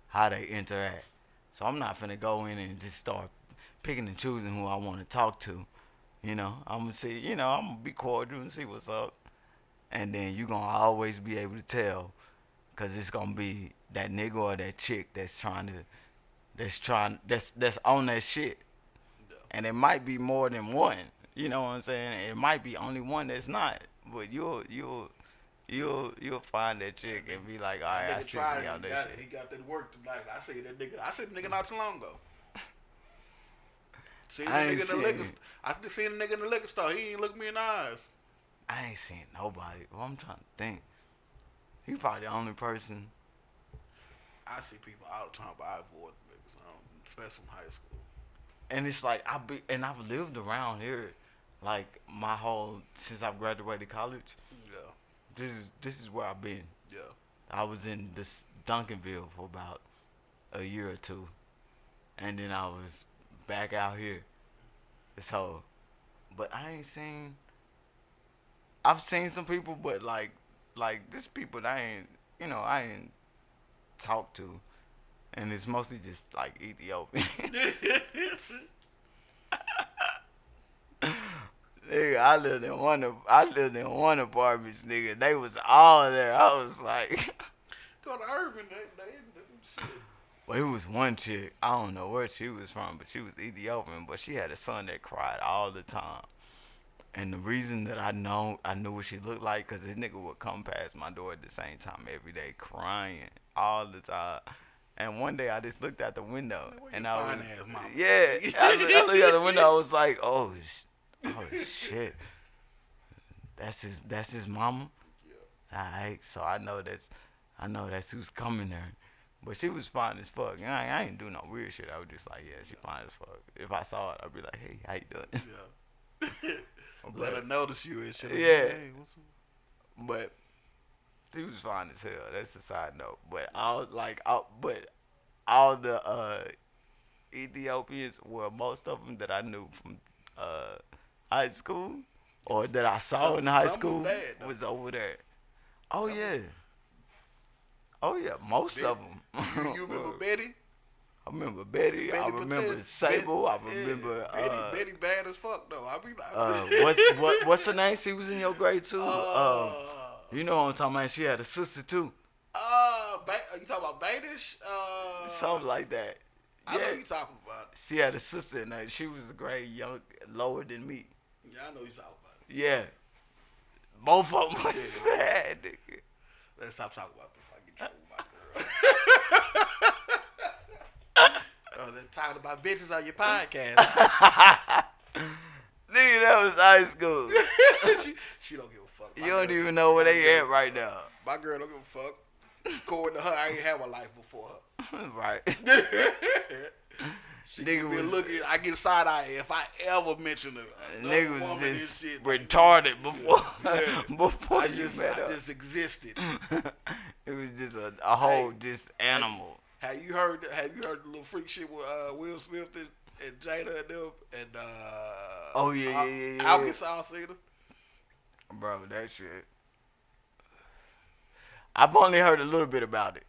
how they interact. So I'm not finna go in and just start picking and choosing who I want to talk to. You know, I'm gonna see. You know, I'm gonna be cordial and see what's up, and then you gonna always be able to tell, cause it's gonna be that nigga or that chick that's on that shit. Yeah. And it might be more than one. You know what I'm saying? It might be only one that's not. But you'll find that chick and be like, all That right, I nigga see tried you it. on that He shit. got that work tonight. I seen the nigga not too long ago. Seen the I ain't nigga in the seen liquor. it. I just seen the nigga in the liquor store. He ain't look me in the eyes. I ain't seen nobody. Well, I'm trying to think. He probably the only person. I see people all the time, but I avoid niggas, especially from high school. And it's like I've lived around here, like my whole since I've graduated college. Yeah, This is where I've been. yeah. I was in this Duncanville for about a year or two, and then I was back out here. So, but I ain't seen. I've seen some people, but like this people that I ain't talked to, and it's mostly just like Ethiopians. Nigga, I lived in one apartments, nigga. They was all there. I was like, Go to Irving, they shit. well, it was one chick. I don't know where she was from, but she was Ethiopian. But she had a son that cried all the time. And the reason that I knew what she looked like, cause this nigga would come past my door at the same time every day, crying all the time. And one day I just looked out the window, Where and you I was, fine ass mama? yeah, I looked out the window. I was like, oh shit, that's his mama. Yeah. Alright, so I know that's who's coming there. But she was fine as fuck. And I ain't do no weird shit. I was just like, yeah, she fine as fuck. If I saw it, I'd be like, hey, how you doing? Yeah. Let her notice you and shit. Yeah. Hey, what's up? But she was fine as hell. That's a side note. But all the Ethiopians, well, most of them that I knew from high school or that I saw in high Some school was bad, though. was over there. Oh Some yeah. Oh yeah, most Betty. of them. You remember Betty? I remember Betty. I Betty remember Patel. Sable. I Yeah, remember Betty bad as fuck though. I be like, what's her name? She was in your grade too. You know what I'm talking about? She had a sister too. You talking about Banish? Something like that. I know Yeah, you talking about. she had a sister, and she was a grade lower than me. Yeah, I know you talking about. Yeah, both of them was Yeah. bad, nigga. Let's stop talking about this. I get trouble with my girl. They're talking about bitches on your podcast. Nigga, that was high school. she don't give a fuck. You don't even know where they at right now. My girl don't give a fuck. According to her, I ain't had a life before her. Right. She Nigga give me a was- look. I get side eye if I ever mention her. Nigga was just retarded before before I you just met her. existed. It was just a whole just animal. Have you heard the little freak shit with Will Smith and Jada and them and Oh, yeah. Arkansas singer? Bro, that shit. I've only heard a little bit about it.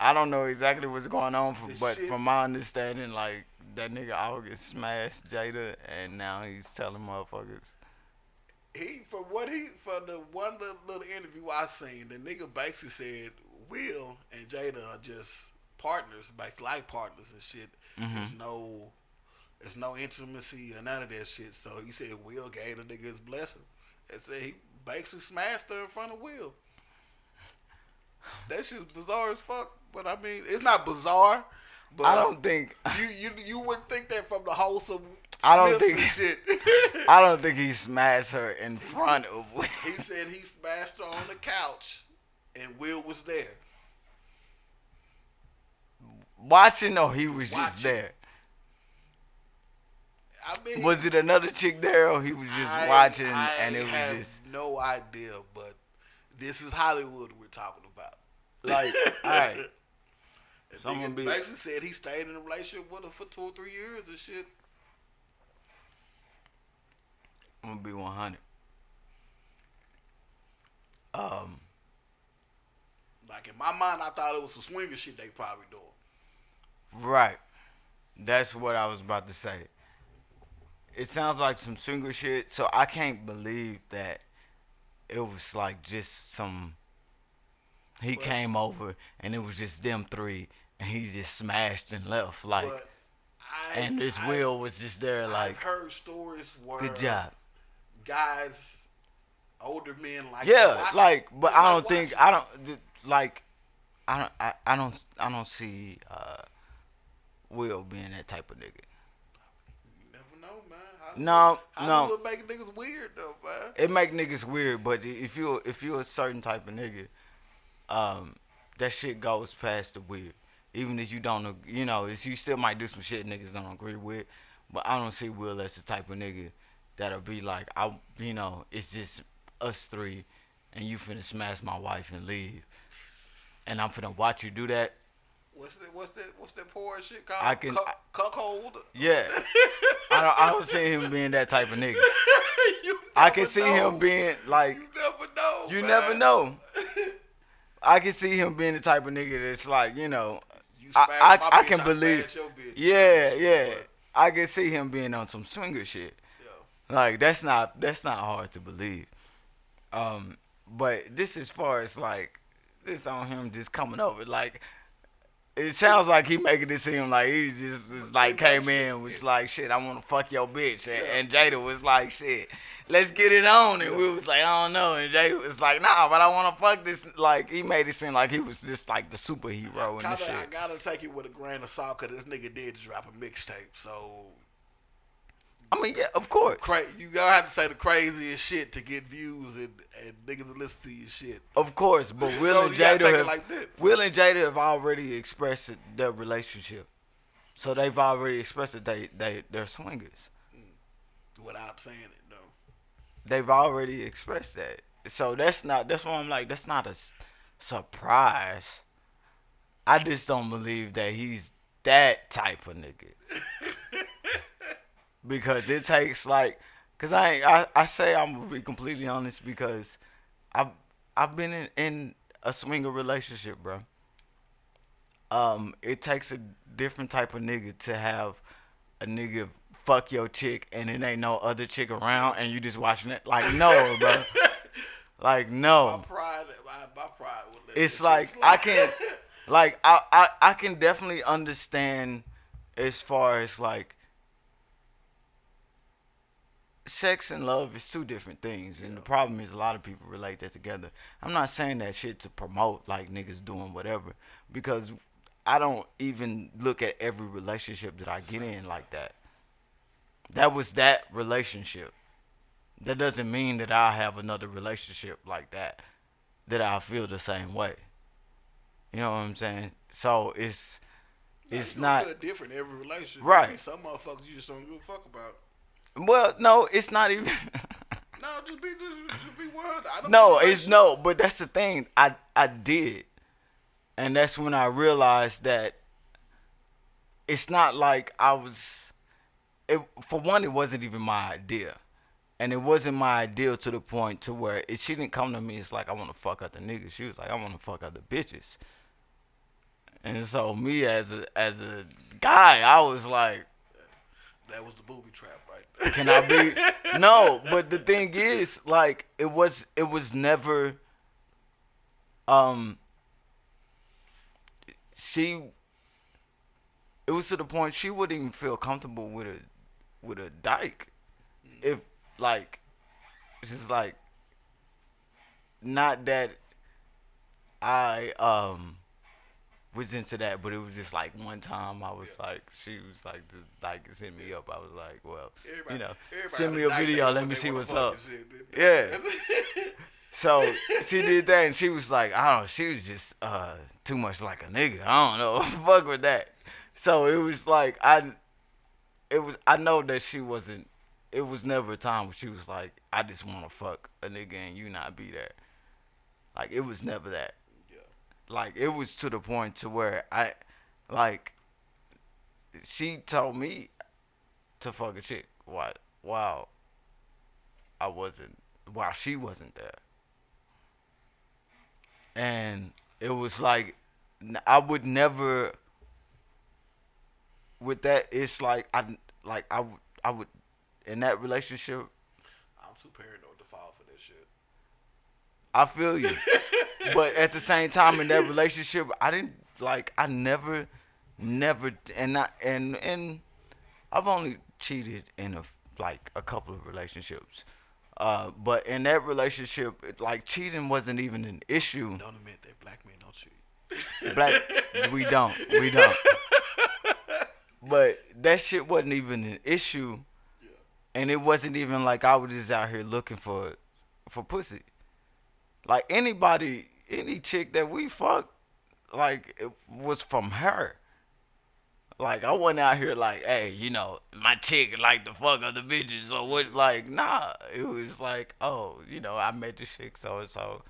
I don't know exactly what's going on, but shit- from my understanding, like that nigga August smashed Jada, and now he's telling motherfuckers. From the one little interview I seen, the nigga basically said Will and Jada are just partners, like life partners and shit. There's no intimacy or none of that shit. So he said Will gave the nigga his blessing and said he basically smashed her in front of Will. That shit's bizarre as fuck. But I mean, it's not bizarre. But I don't think. you wouldn't think that from the wholesome. I don't Smiths think. and shit. I don't think he smashed her in front of. He said he smashed her on the couch, and Will was there. Watching, or he was just Watching. there. I mean, Was it another chick there, or he was just watching, I and it have was just no idea. But this is Hollywood we're talking about. like, all right. And Someone nigga be- basically said he stayed in a relationship with her for 2 or 3 years and shit. I'm gonna be 100. Like in my mind, I thought it was some swinger shit they probably doing. Right. That's what I was about to say. It sounds like some single shit, so I can't believe that it was like just some He But came over and it was just them three, and he just smashed and left like, but and this I've Will was just there I've like, heard stories good where job. guys, older men like to Yeah, watch, like, but just I like don't think watching. I don't like I don't see Will being that type of nigga. You never know, man. No, How no, do it make niggas weird though, man? it make niggas weird, but if you're a certain type of nigga, um, that shit goes past the weird. Even if you don't, you know, you still might do some shit niggas don't agree with. But I don't see Will as the type of nigga that'll be like, you know, it's just us three, and you finna smash my wife and leave, and I'm finna watch you do that. What's that poor shit called? I can, Cuckold. yeah, I don't see him being that type of nigga. You I can never see know. him being like, You never know. you Man. never know. I can see him being the type of nigga that's like, you know, You smash my I bitch, can I believe. smash your bitch. Yeah, yeah. But, I can see him being on some swinger shit. yeah. Like that's not hard to believe. But this as far as like this on him just coming over like it sounds like he making it seem like he just was like came in and was like shit I want to fuck your bitch and Jada was like shit let's get it on and we was like I don't know and Jada was like nah but I want to fuck this like he made it seem like he was just like the superhero and this shit. I gotta take it with a grain of salt because this nigga did just drop a mixtape. So I mean yeah of course you gotta have to say the craziest shit to get views and niggas to listen to your shit. of course but Will So and you gotta Jada take it have like that. Will and Jada have already expressed their relationship. So they've already expressed that they're swingers. Without saying it, though. They've already expressed that. So that's why I'm like that's not a surprise. I just don't believe that he's that type of nigga. Because it takes like cuz I say I'm going to be completely honest because I've been in a swinger relationship, bro. It takes a different type of nigga to have a nigga fuck your chick and it ain't no other chick around and you just watching it. Like no, bro. Like no. My pride would let It's that like shit I slide. can like I can definitely understand as far as like sex and love is two different things, and the problem is a lot of people relate that together. I'm not saying that shit to promote like niggas doing whatever, because I don't even look at every relationship that I get in like that. That was that relationship. That doesn't mean that I have another relationship like that I feel the same way. You know what I'm saying? So it's You gonna not feel different in every relationship. right. I mean, some motherfuckers you just don't give a fuck about. Well, no, it's not even. No, just be wild. I don't No, think it's no, but that's the thing. I did, and that's when I realized that it's not like I was. It for one, it wasn't even my idea, and it wasn't my idea to the point to where she didn't come to me. It's like I want to fuck other niggas. She was like I want to fuck other bitches, and so me as a guy, I was like, that was the booby trap right there. can I be? No, but the thing is, like, it was never. Um, she. It was to the point she wouldn't even feel comfortable with a dyke, if like, it's like, not that I was into that, but it was just like one time I was like, she was like, the dyke sent me up. I was like, well, you know, send me a video, let me see what's up. Yeah. So she did that, and she was like, I don't know, she was just too much like a nigga. I don't know, fuck with that. So it was like I know that she wasn't. It was never a time where she was like, I just want to fuck a nigga and you not be there. Like it was never that. Yeah. Like it was to the point to where like, she told me to fuck a chick. While I wasn't, while she wasn't there. And it was like, I would never. With that, it's like I would in that relationship. I'm too paranoid to fall for this shit. I feel you. But at the same time, in that relationship, I didn't like. I never, and I've only cheated in like a couple of relationships. But in that relationship, like cheating wasn't even an issue. Don't admit that black men don't cheat. Black, we don't. But that shit wasn't even an issue, Yeah. and it wasn't even like I was just out here looking for pussy. Like anybody, any chick that we fucked, like it was from her. Like I wasn't out here like, hey, my chick like the fuck other bitches or what? Like, nah. It was like, oh, I met this chick so and so.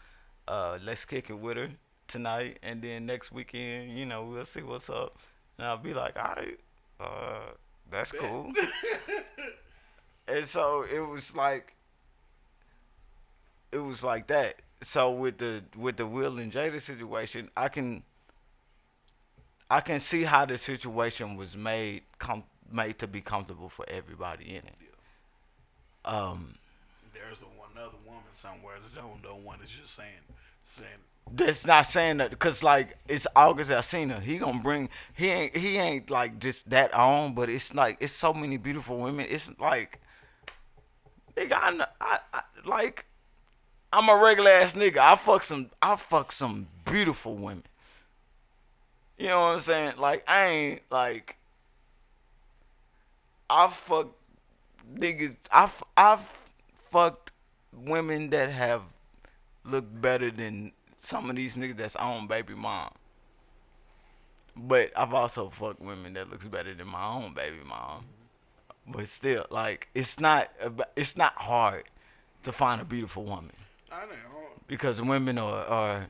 Let's kick it with her tonight, and then next weekend, we'll see what's up. And I'll be like, all right, that's cool. And so it was like that. So with the Will and Jada situation, I can see how the situation was made to be comfortable for everybody in it. There's another woman somewhere that don't want is just saying That's not saying that because like it's August Alsina. He ain't like just that on, but it's like it's so many beautiful women. It's like nigga, like I'm a regular ass nigga. I fuck some beautiful women. You know what I'm saying? Like I ain't like I fuck niggas. I've fucked women that have looked better than some of these niggas that's on baby mom. But I've also fucked women that looks better than my own baby mom. But still, like it's not hard to find a beautiful woman I know because women are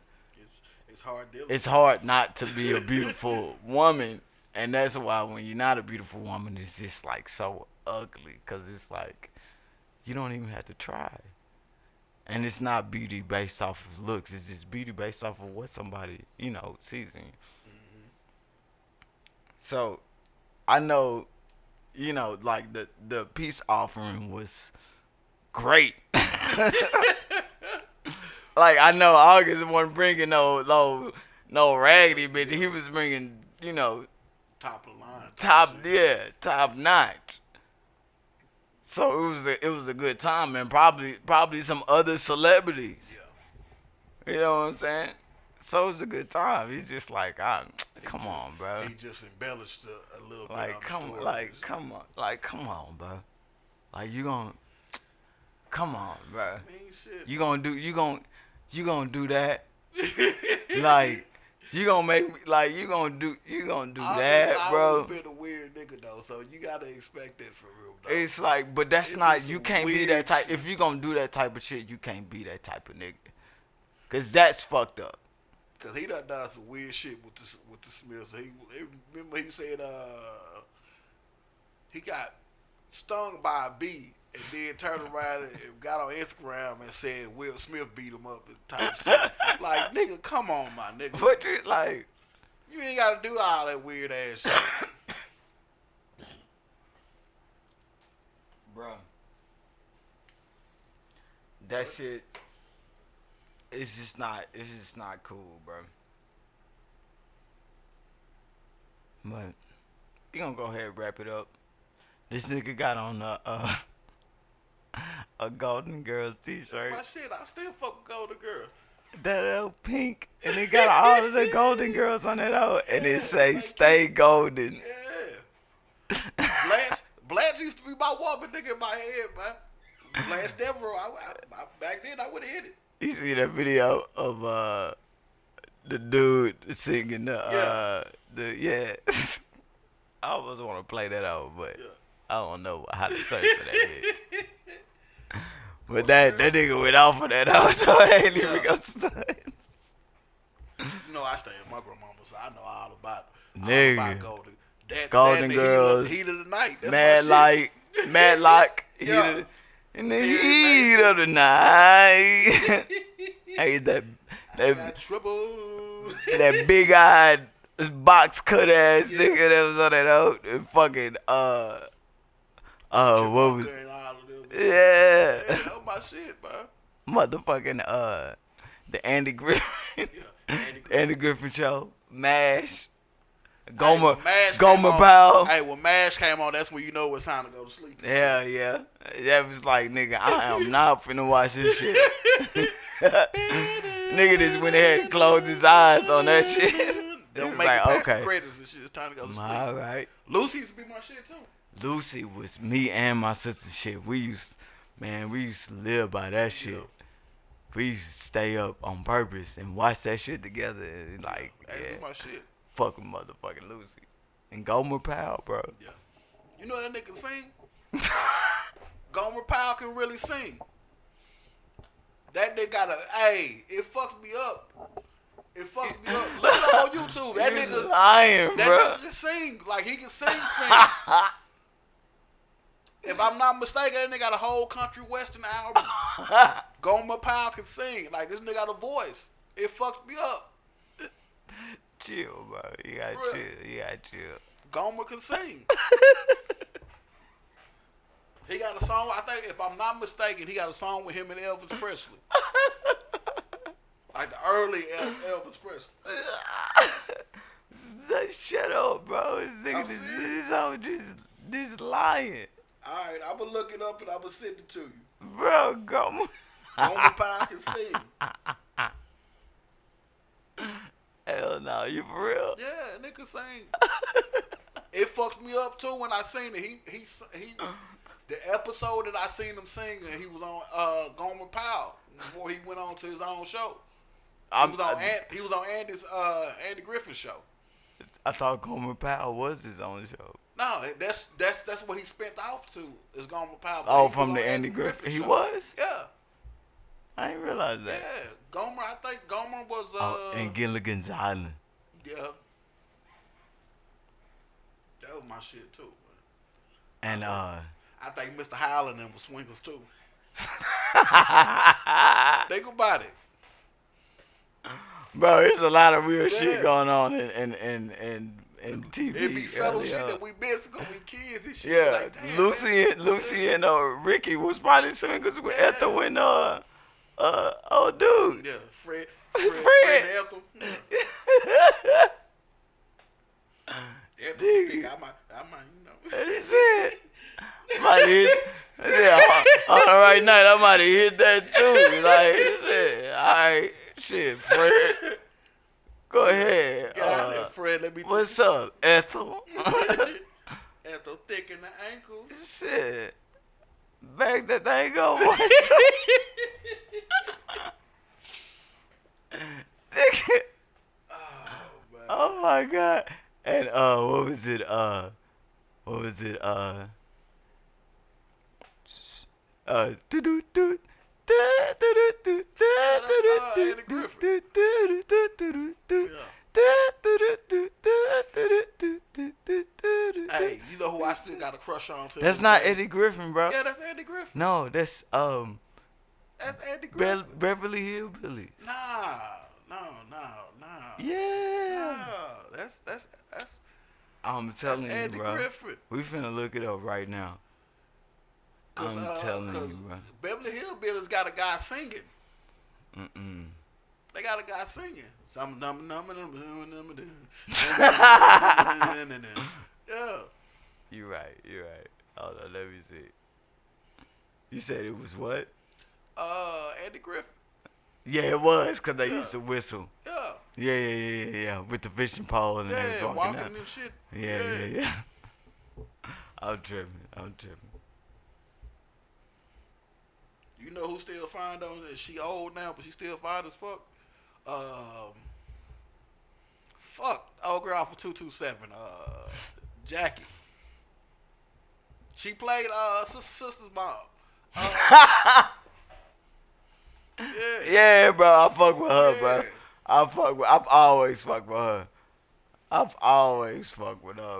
it's hard dealing. it's hard not to be a beautiful woman, and that's why when you're not a beautiful woman, it's just like so ugly because it's like you don't even have to try, and it's not beauty based off of looks. It's just beauty based off of what somebody sees in you. So I know, like the peace offering was great. Like I know August wasn't bringing no raggedy bitch. He was bringing Top of the line. top notch. So it was a good time, and probably some other celebrities. Yeah. You know what I'm saying? So it was a good time. He's just like, come on, bro. He just embellished a little bit Like on come, the story. come on, bro. Like you gonna, come on, bro. Man, shit. You gonna do that? Like you gonna make me like you gonna do that, bro? I've been a weird nigga though, so you gotta expect that for real. Though. It's like, but that's It not. be You some can't be weird that type. shit. If you gonna do that type of shit, you can't be that type of nigga. Cause that's fucked up. Cause he done some weird shit with the Smiths. Remember he said he got stung by a bee and then turned around and got on Instagram and said Will Smith beat him up and type shit. Like nigga, come on, my nigga. But you like, You ain't gotta do all that weird ass shit. bro, that shit. It's just not. It's just not cool, bro. But we gonna go ahead and wrap it up. This nigga got on a Golden Girls t-shirt. My shit, I still fuck with Golden Girls. That old pink, and it got all of the Golden Girls on it out, and it say "Stay Golden." Yeah. Blanche used to be my woman, nigga, in my head, man. Blanche Devereaux, back then I would have hit it. You see that video of the dude singing the I almost want to play that out, but Yeah. I don't know how to search for that bitch. But that nigga went off of that out, so I ain't even gonna stunt. You know, I stay at my grandmama, so I know all about Nigga. Golden. Golden that Girls, heat of the night. That's Mad my shit. Lock, Yeah. in the heat of the night. Hey, that Got trouble. that big eyed box cut ass nigga that was on that out and fucking what was And all of them. yeah Yeah, that was my shit, man. motherfucking The Andy Griffin. Yeah, Andy Griffin. Andy Griffin Show. MASH. Hey, Gomer. when MASH came Gomer on- Powell. Hey, when MASH came on, that's when you know it's time to go to sleep. Yeah, yeah. That was like, nigga, I am not finna watch this shit. Nigga just went ahead and closed his eyes on that shit. It Don't was make like, it past okay. the credits and shit. It's time to go to sleep. All right. Lucy used to be my shit too. Lucy was me and my sister shit. We used to live by that shit. Yeah. We used to stay up on purpose and watch that shit together. And like, That's yeah, my shit. fucking motherfucking Lucy. And Gomer Powell, bro. Yeah. You know that nigga sing? Gomer Powell can really sing. That nigga got a, hey, it fucks me up. It fucks me up. Look it up on YouTube. That You nigga, lying, that bro. nigga can sing. Like, he can sing. If I'm not mistaken, that nigga got a whole country western album. Gomer Powell can sing. Like, this nigga got a voice. It fucked me up. Chill, bro. You gotta Bruh. chill. You gotta chill. Gomer can sing. He got a song, I think, if I'm not mistaken, he got a song with him and Elvis Presley. Like the early Elvis Presley. Shut up, bro. This I'm nigga serious. this all just lying. Alright, I'm gonna look it up and I'm gonna send it to you. Bro, Gomer. Gomer Powell can sing. Hell no, you for real? Yeah, nigga sing. It fucks me up too when I seen it. He the episode that I seen him sing, he was on Gomer Powell before he went on to his own show. He was on Andy's Andy Griffin show. I thought Gomer Powell was his own show. No, that's what he spent off to is Gomer Powell. Oh, He was from on the Andy Griffin. He show. was? Yeah, I didn't realize that. yeah. Gomer, I think Gomer was And Gilligan's Island. yeah. That was my shit too. And I think Mr. Howland and was swingers too. Think about it. bro, there's a lot of weird Yeah. shit going on in TV. It be subtle early shit on. that we miss because we kids and shit. Yeah, Like, damn, Lucy and Ricky was probably swingers with Yeah. Ethel and oh dude. Yeah, Fred Fred. and Ethel. Yeah. Ethel Nigga. think I might, you know. That's it. Might hit, on the right night, I might have hit that too. Like, shit, all right, shit, Fred. Go ahead. Get out there, Fred. Let me. What's up, Ethel? Ethel thick in the ankles. Shit. Back that thing up. Nigga. Oh man. Oh my god. And what was it? Do do do. Andy Griffin. Hey, you know who I still got a crush on too? That's not Eddie Griffin, bro. Yeah, that's Andy Griffin. No, that's That's Andy Griffin. Beverly Hillbillies. Nah. Yeah. Nah. That's I'm telling you, Andy bro. Griffin. We finna look it up right now. I'm telling you, bro. Beverly Hillbillies got a guy singing. Mm-mm. They got a guy singing. Some Yeah. You're right. Hold on, let me see. You said it was what? Andy Griffin. Yeah, it was, because they Yeah. used to whistle. Yeah. Yeah. With the fishing pole and they was Yeah, walking walking out. and shit. Yeah. I'm tripping. You know who still fine though? She old now, but she still fine as fuck. Old girl off of 227. Jackie. She played sister's mom. Yeah. Yeah, bro, I fuck with her, bro. Yeah. I've always fucked with her.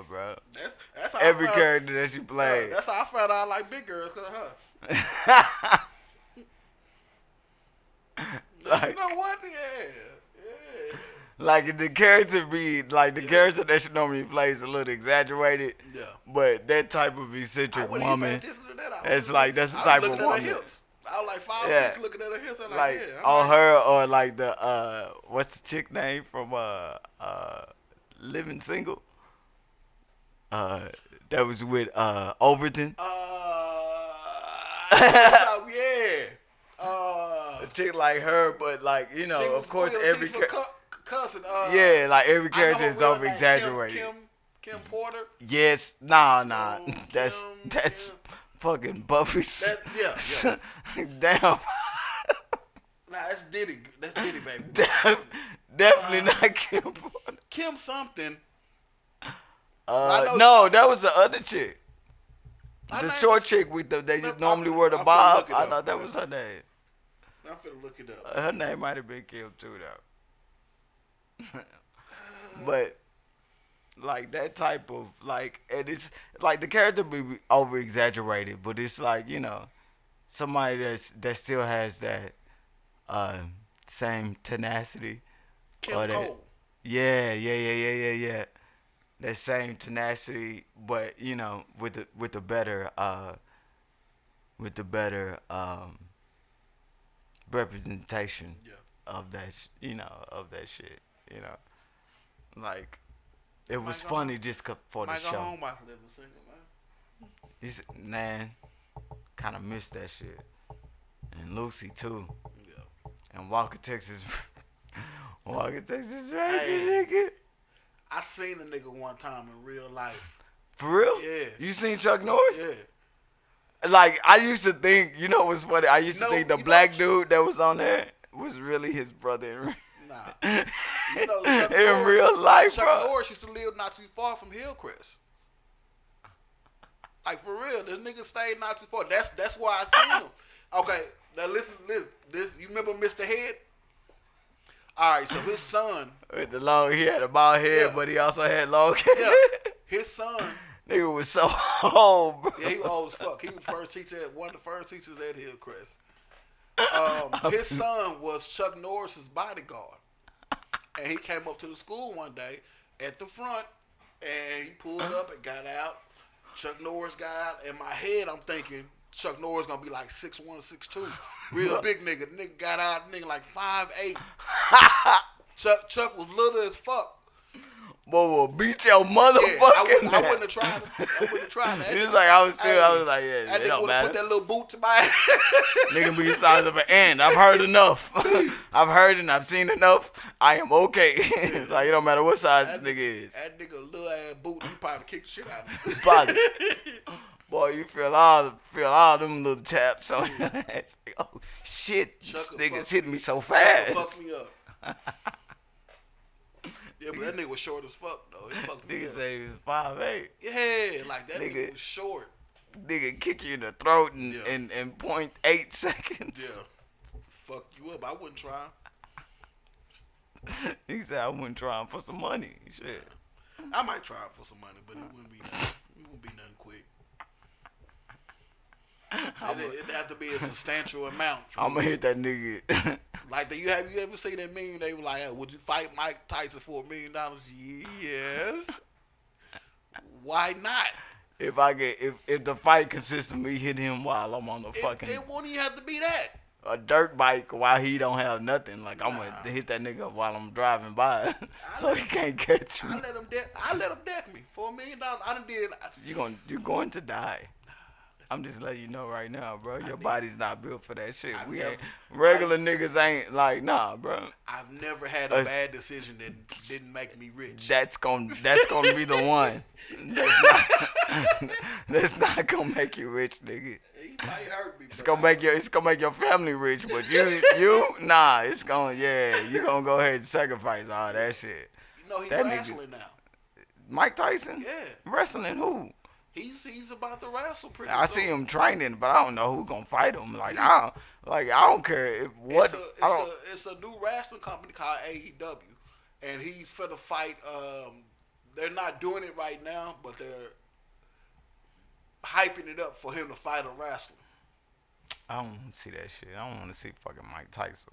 Bro. That's how Every I found, character that she played. That's how I found out I like big girls because of her. Like, you know what? Yeah. like the character character that she normally plays a little exaggerated. Yeah. But that type of I eccentric wouldn't even pay woman. attention to that. It's like that's the I was type of looking at her woman. hips. I was like 5'6", Yeah. looking at her hips. I'm Like yeah. on I'm like, her or like the what's the chick name from Living Single? That was with Overton. yeah. A chick like her, but like you She know, was of course, Queen every Latifah cousin. yeah, like every I know character her is real over name, exaggerated. Kim Porter. Yes, nah. Kim, That's Kim. fucking Buffy's. That, yeah. Damn. Nah, that's Diddy. That's Diddy, baby. Definitely not Kim Porter. Kim something. No, that was the other chick. Her The name short is- chick with they I'm normally finna- wear the I'm finna bob. look it I up, thought that man. was her name. I'm finna look it up. Her name might have been Kim too, though. But like that type of like, and it's like the character be over exaggerated, but it's like you know somebody that still has that uh, same tenacity. Kim or that, Cole. yeah. That same tenacity, but you know with the better representation Yeah. of that of that shit. You know, like it was Might go funny home. just for the Might go show. home, Michael Living Single, man. Man, kind of missed that shit. And Lucy too. Yeah. And Walker, Texas. Walker, Texas Ranger, Hey. nigga. I seen a nigga one time in real life. For real? Yeah. You seen Chuck Norris? Yeah. Like, I used to think, you know what's funny? I used to No, think the you know black what- dude that was on there was really his brother Nah. You know, Chuck in Norris, real life, Chuck bro. Norris used to live not too far from Hillcrest. Like for real, this nigga stayed not too far. That's why I seen him. Okay, now listen. This you remember Mr. Head? All right, so his son, With the long, he had a bald head, Yeah. but he also had long hair. yeah, his son, Nigga was so old, bro. yeah, he was old as fuck. He was first teacher at one of the first teachers at Hillcrest. His son was Chuck Norris's bodyguard, and he came up to the school one day at the front, and he pulled up and got out. Chuck Norris got out. In my head, I'm thinking Chuck Norris gonna be like 6'1", 6'2", real big nigga. Nigga got out, nigga like 5'8". Chuck was little as fuck. Boy will beat your Yeah, motherfucking I wouldn't have tried it. I wouldn't have tried that. It's like I was like, yeah, That it nigga don't would have matter. put that little boot to my Nigga be the size of an ant. I've heard enough. I've heard and I've seen enough. I am okay. Like it don't matter what size this nigga is. That nigga little ass boot, he probably kicked the shit out of me. Probably. Boy, you feel all them little taps on your ass. Like, oh shit, Chuck this will nigga's fuck hitting me- me so Chuck will fast. fuck me up. Yeah, but that nigga was short as fuck though. He fucked me Nigga up. said he was 5'8". Yeah, like that Nigga. nigga was short. Nigga kick you in the throat in, Yeah. in 0.8 seconds. Yeah. Fuck you up. I wouldn't try. He said I wouldn't try him for some money. Shit. I might try for some money, but it wouldn't be nothing quick. It'd have to be a substantial amount. I'm gonna hit that nigga. Like, you ever seen that meme? They were like, hey, would you fight Mike Tyson for $1 million? Yes. Why not? If the fight consists of me hitting him while I'm on the fucking It won't even have to be that. a dirt bike while he don't have nothing, like I'm gonna Nah. hit that nigga while I'm driving by, so he can't catch me. I let him deck me for $1 million. I done did. You're going to die. I'm just letting you know right now, bro. Your body's not built for that shit. I've We never- ain't regular niggas ain't like nah, bro. I've never had a Us- bad decision that didn't make me rich. That's gonna be the one. That's not gonna make you rich, nigga. He might hurt me. It's but gonna make your family rich, but you nah. It's gonna you gonna go ahead and sacrifice all that shit. You know, he's that wrestling nigga's- now. Mike Tyson, Yeah. wrestling who? He's about to wrestle pretty I soon. see him training, but I don't know who gonna fight him. I don't care if what. It's a new wrestling company called AEW, and he's for the fight. They're not doing it right now, but they're hyping it up for him to fight a wrestler. I don't want to see that shit. I don't want to see fucking Mike Tyson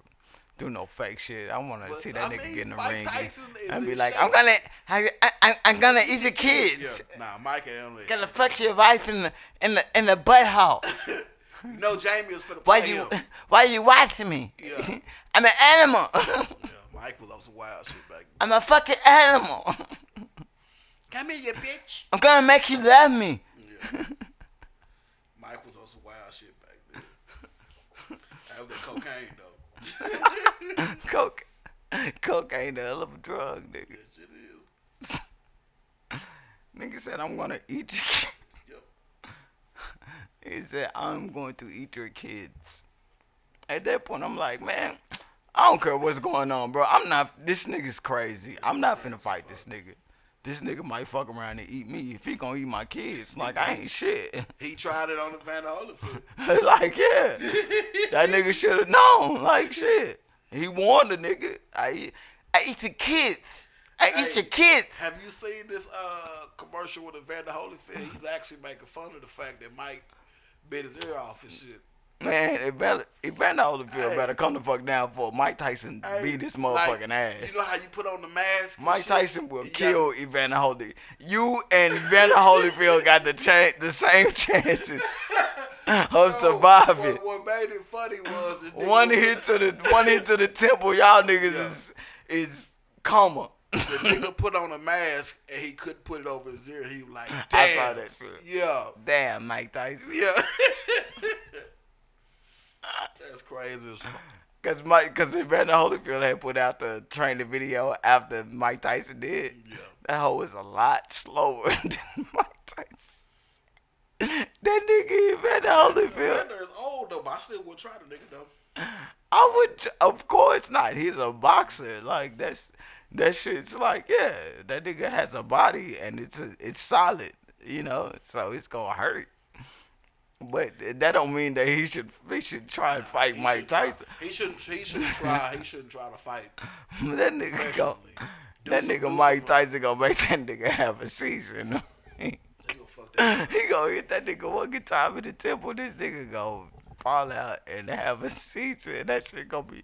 do no fake shit. I want to But, see that I nigga mean, get in the Mike ring Tyson is and be in like, shape. I'm gonna eat your kids. Yeah, nah, Mike ain't. Gonna fuck your wife in the butthole. You know Jamie was finna Why play you him. why you watching me? Yeah. I'm an animal. Yeah, Mike was on some wild shit back I'm then. a fucking animal. Come here, you bitch. I'm gonna make you love me. Yeah. Mike was on some wild shit back then. That was that cocaine though. Coke, cocaine, a hell of a drug, nigga. That shit is. Nigga said I'm gonna eat your kids. Yep. He said I'm going to eat your kids. At that point, I'm like, man, I don't care what's going on, bro. I'm not. This nigga's crazy. I'm not finna fight this nigga. This nigga might fuck around and eat me. If he gonna eat my kids, like I ain't shit. He tried it on the Van Holyfield. Like yeah, that nigga should have known. Like shit, he warned the nigga. I eat your kids. I eat your kids. Have you seen this commercial with Evander Holyfield? He's actually making fun of the fact that Mike bit his ear off and shit. Man, Evander Holyfield better come the fuck down for Mike Tyson beat this motherfucking like, ass. You know how you put on the mask? Mike shit? Tyson will kill Evander Holyfield. You and Evander Holyfield got the same chances of surviving. What made it funny was this nigga One hit to the temple, y'all niggas is coma. The nigga put on a mask and he couldn't put it over his ear. He was like, damn. I saw that shit. Yeah. Damn, Mike Tyson. Yeah. That's crazy as fuck. Cause Evander Holyfield had put out the training video after Mike Tyson did. Yeah. That hoe was a lot slower than Mike Tyson. That nigga Evander Holyfield. Evander is old though, but I still would try the nigga though. I would, of course not. He's a boxer. Like that shit's like, yeah, that nigga has a body and it's solid, you know. So it's gonna hurt. But that don't mean that he should try and fight Mike Tyson. He shouldn't try. He shouldn't try to fight. That nigga go. That Do nigga some- Mike Tyson gonna make that nigga have a seizure. You know? They gonna fuck that. He gonna hit that nigga one good time in the temple. This nigga gonna fall out and have a seizure, and that shit gonna be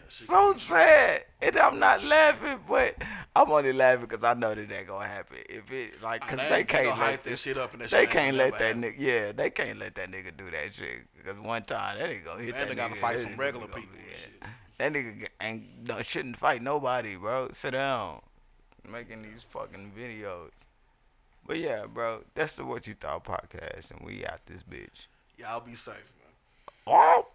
so sad. And I'm not laughing, but I'm only laughing because I know that gonna happen. If it like, cause they can't gonna let hype that shit up, and that they shit can't ain't let never that happen. nigga. Yeah, they can't let that nigga do that shit. Because one time that nigga gonna hit And that they gotta nigga. fight that some nigga regular gonna people be- and shit. That nigga shouldn't fight nobody, bro. Sit down, making these fucking videos. But yeah, bro, that's the What You Thought podcast, and we out this bitch. Y'all be safe, man. Oh.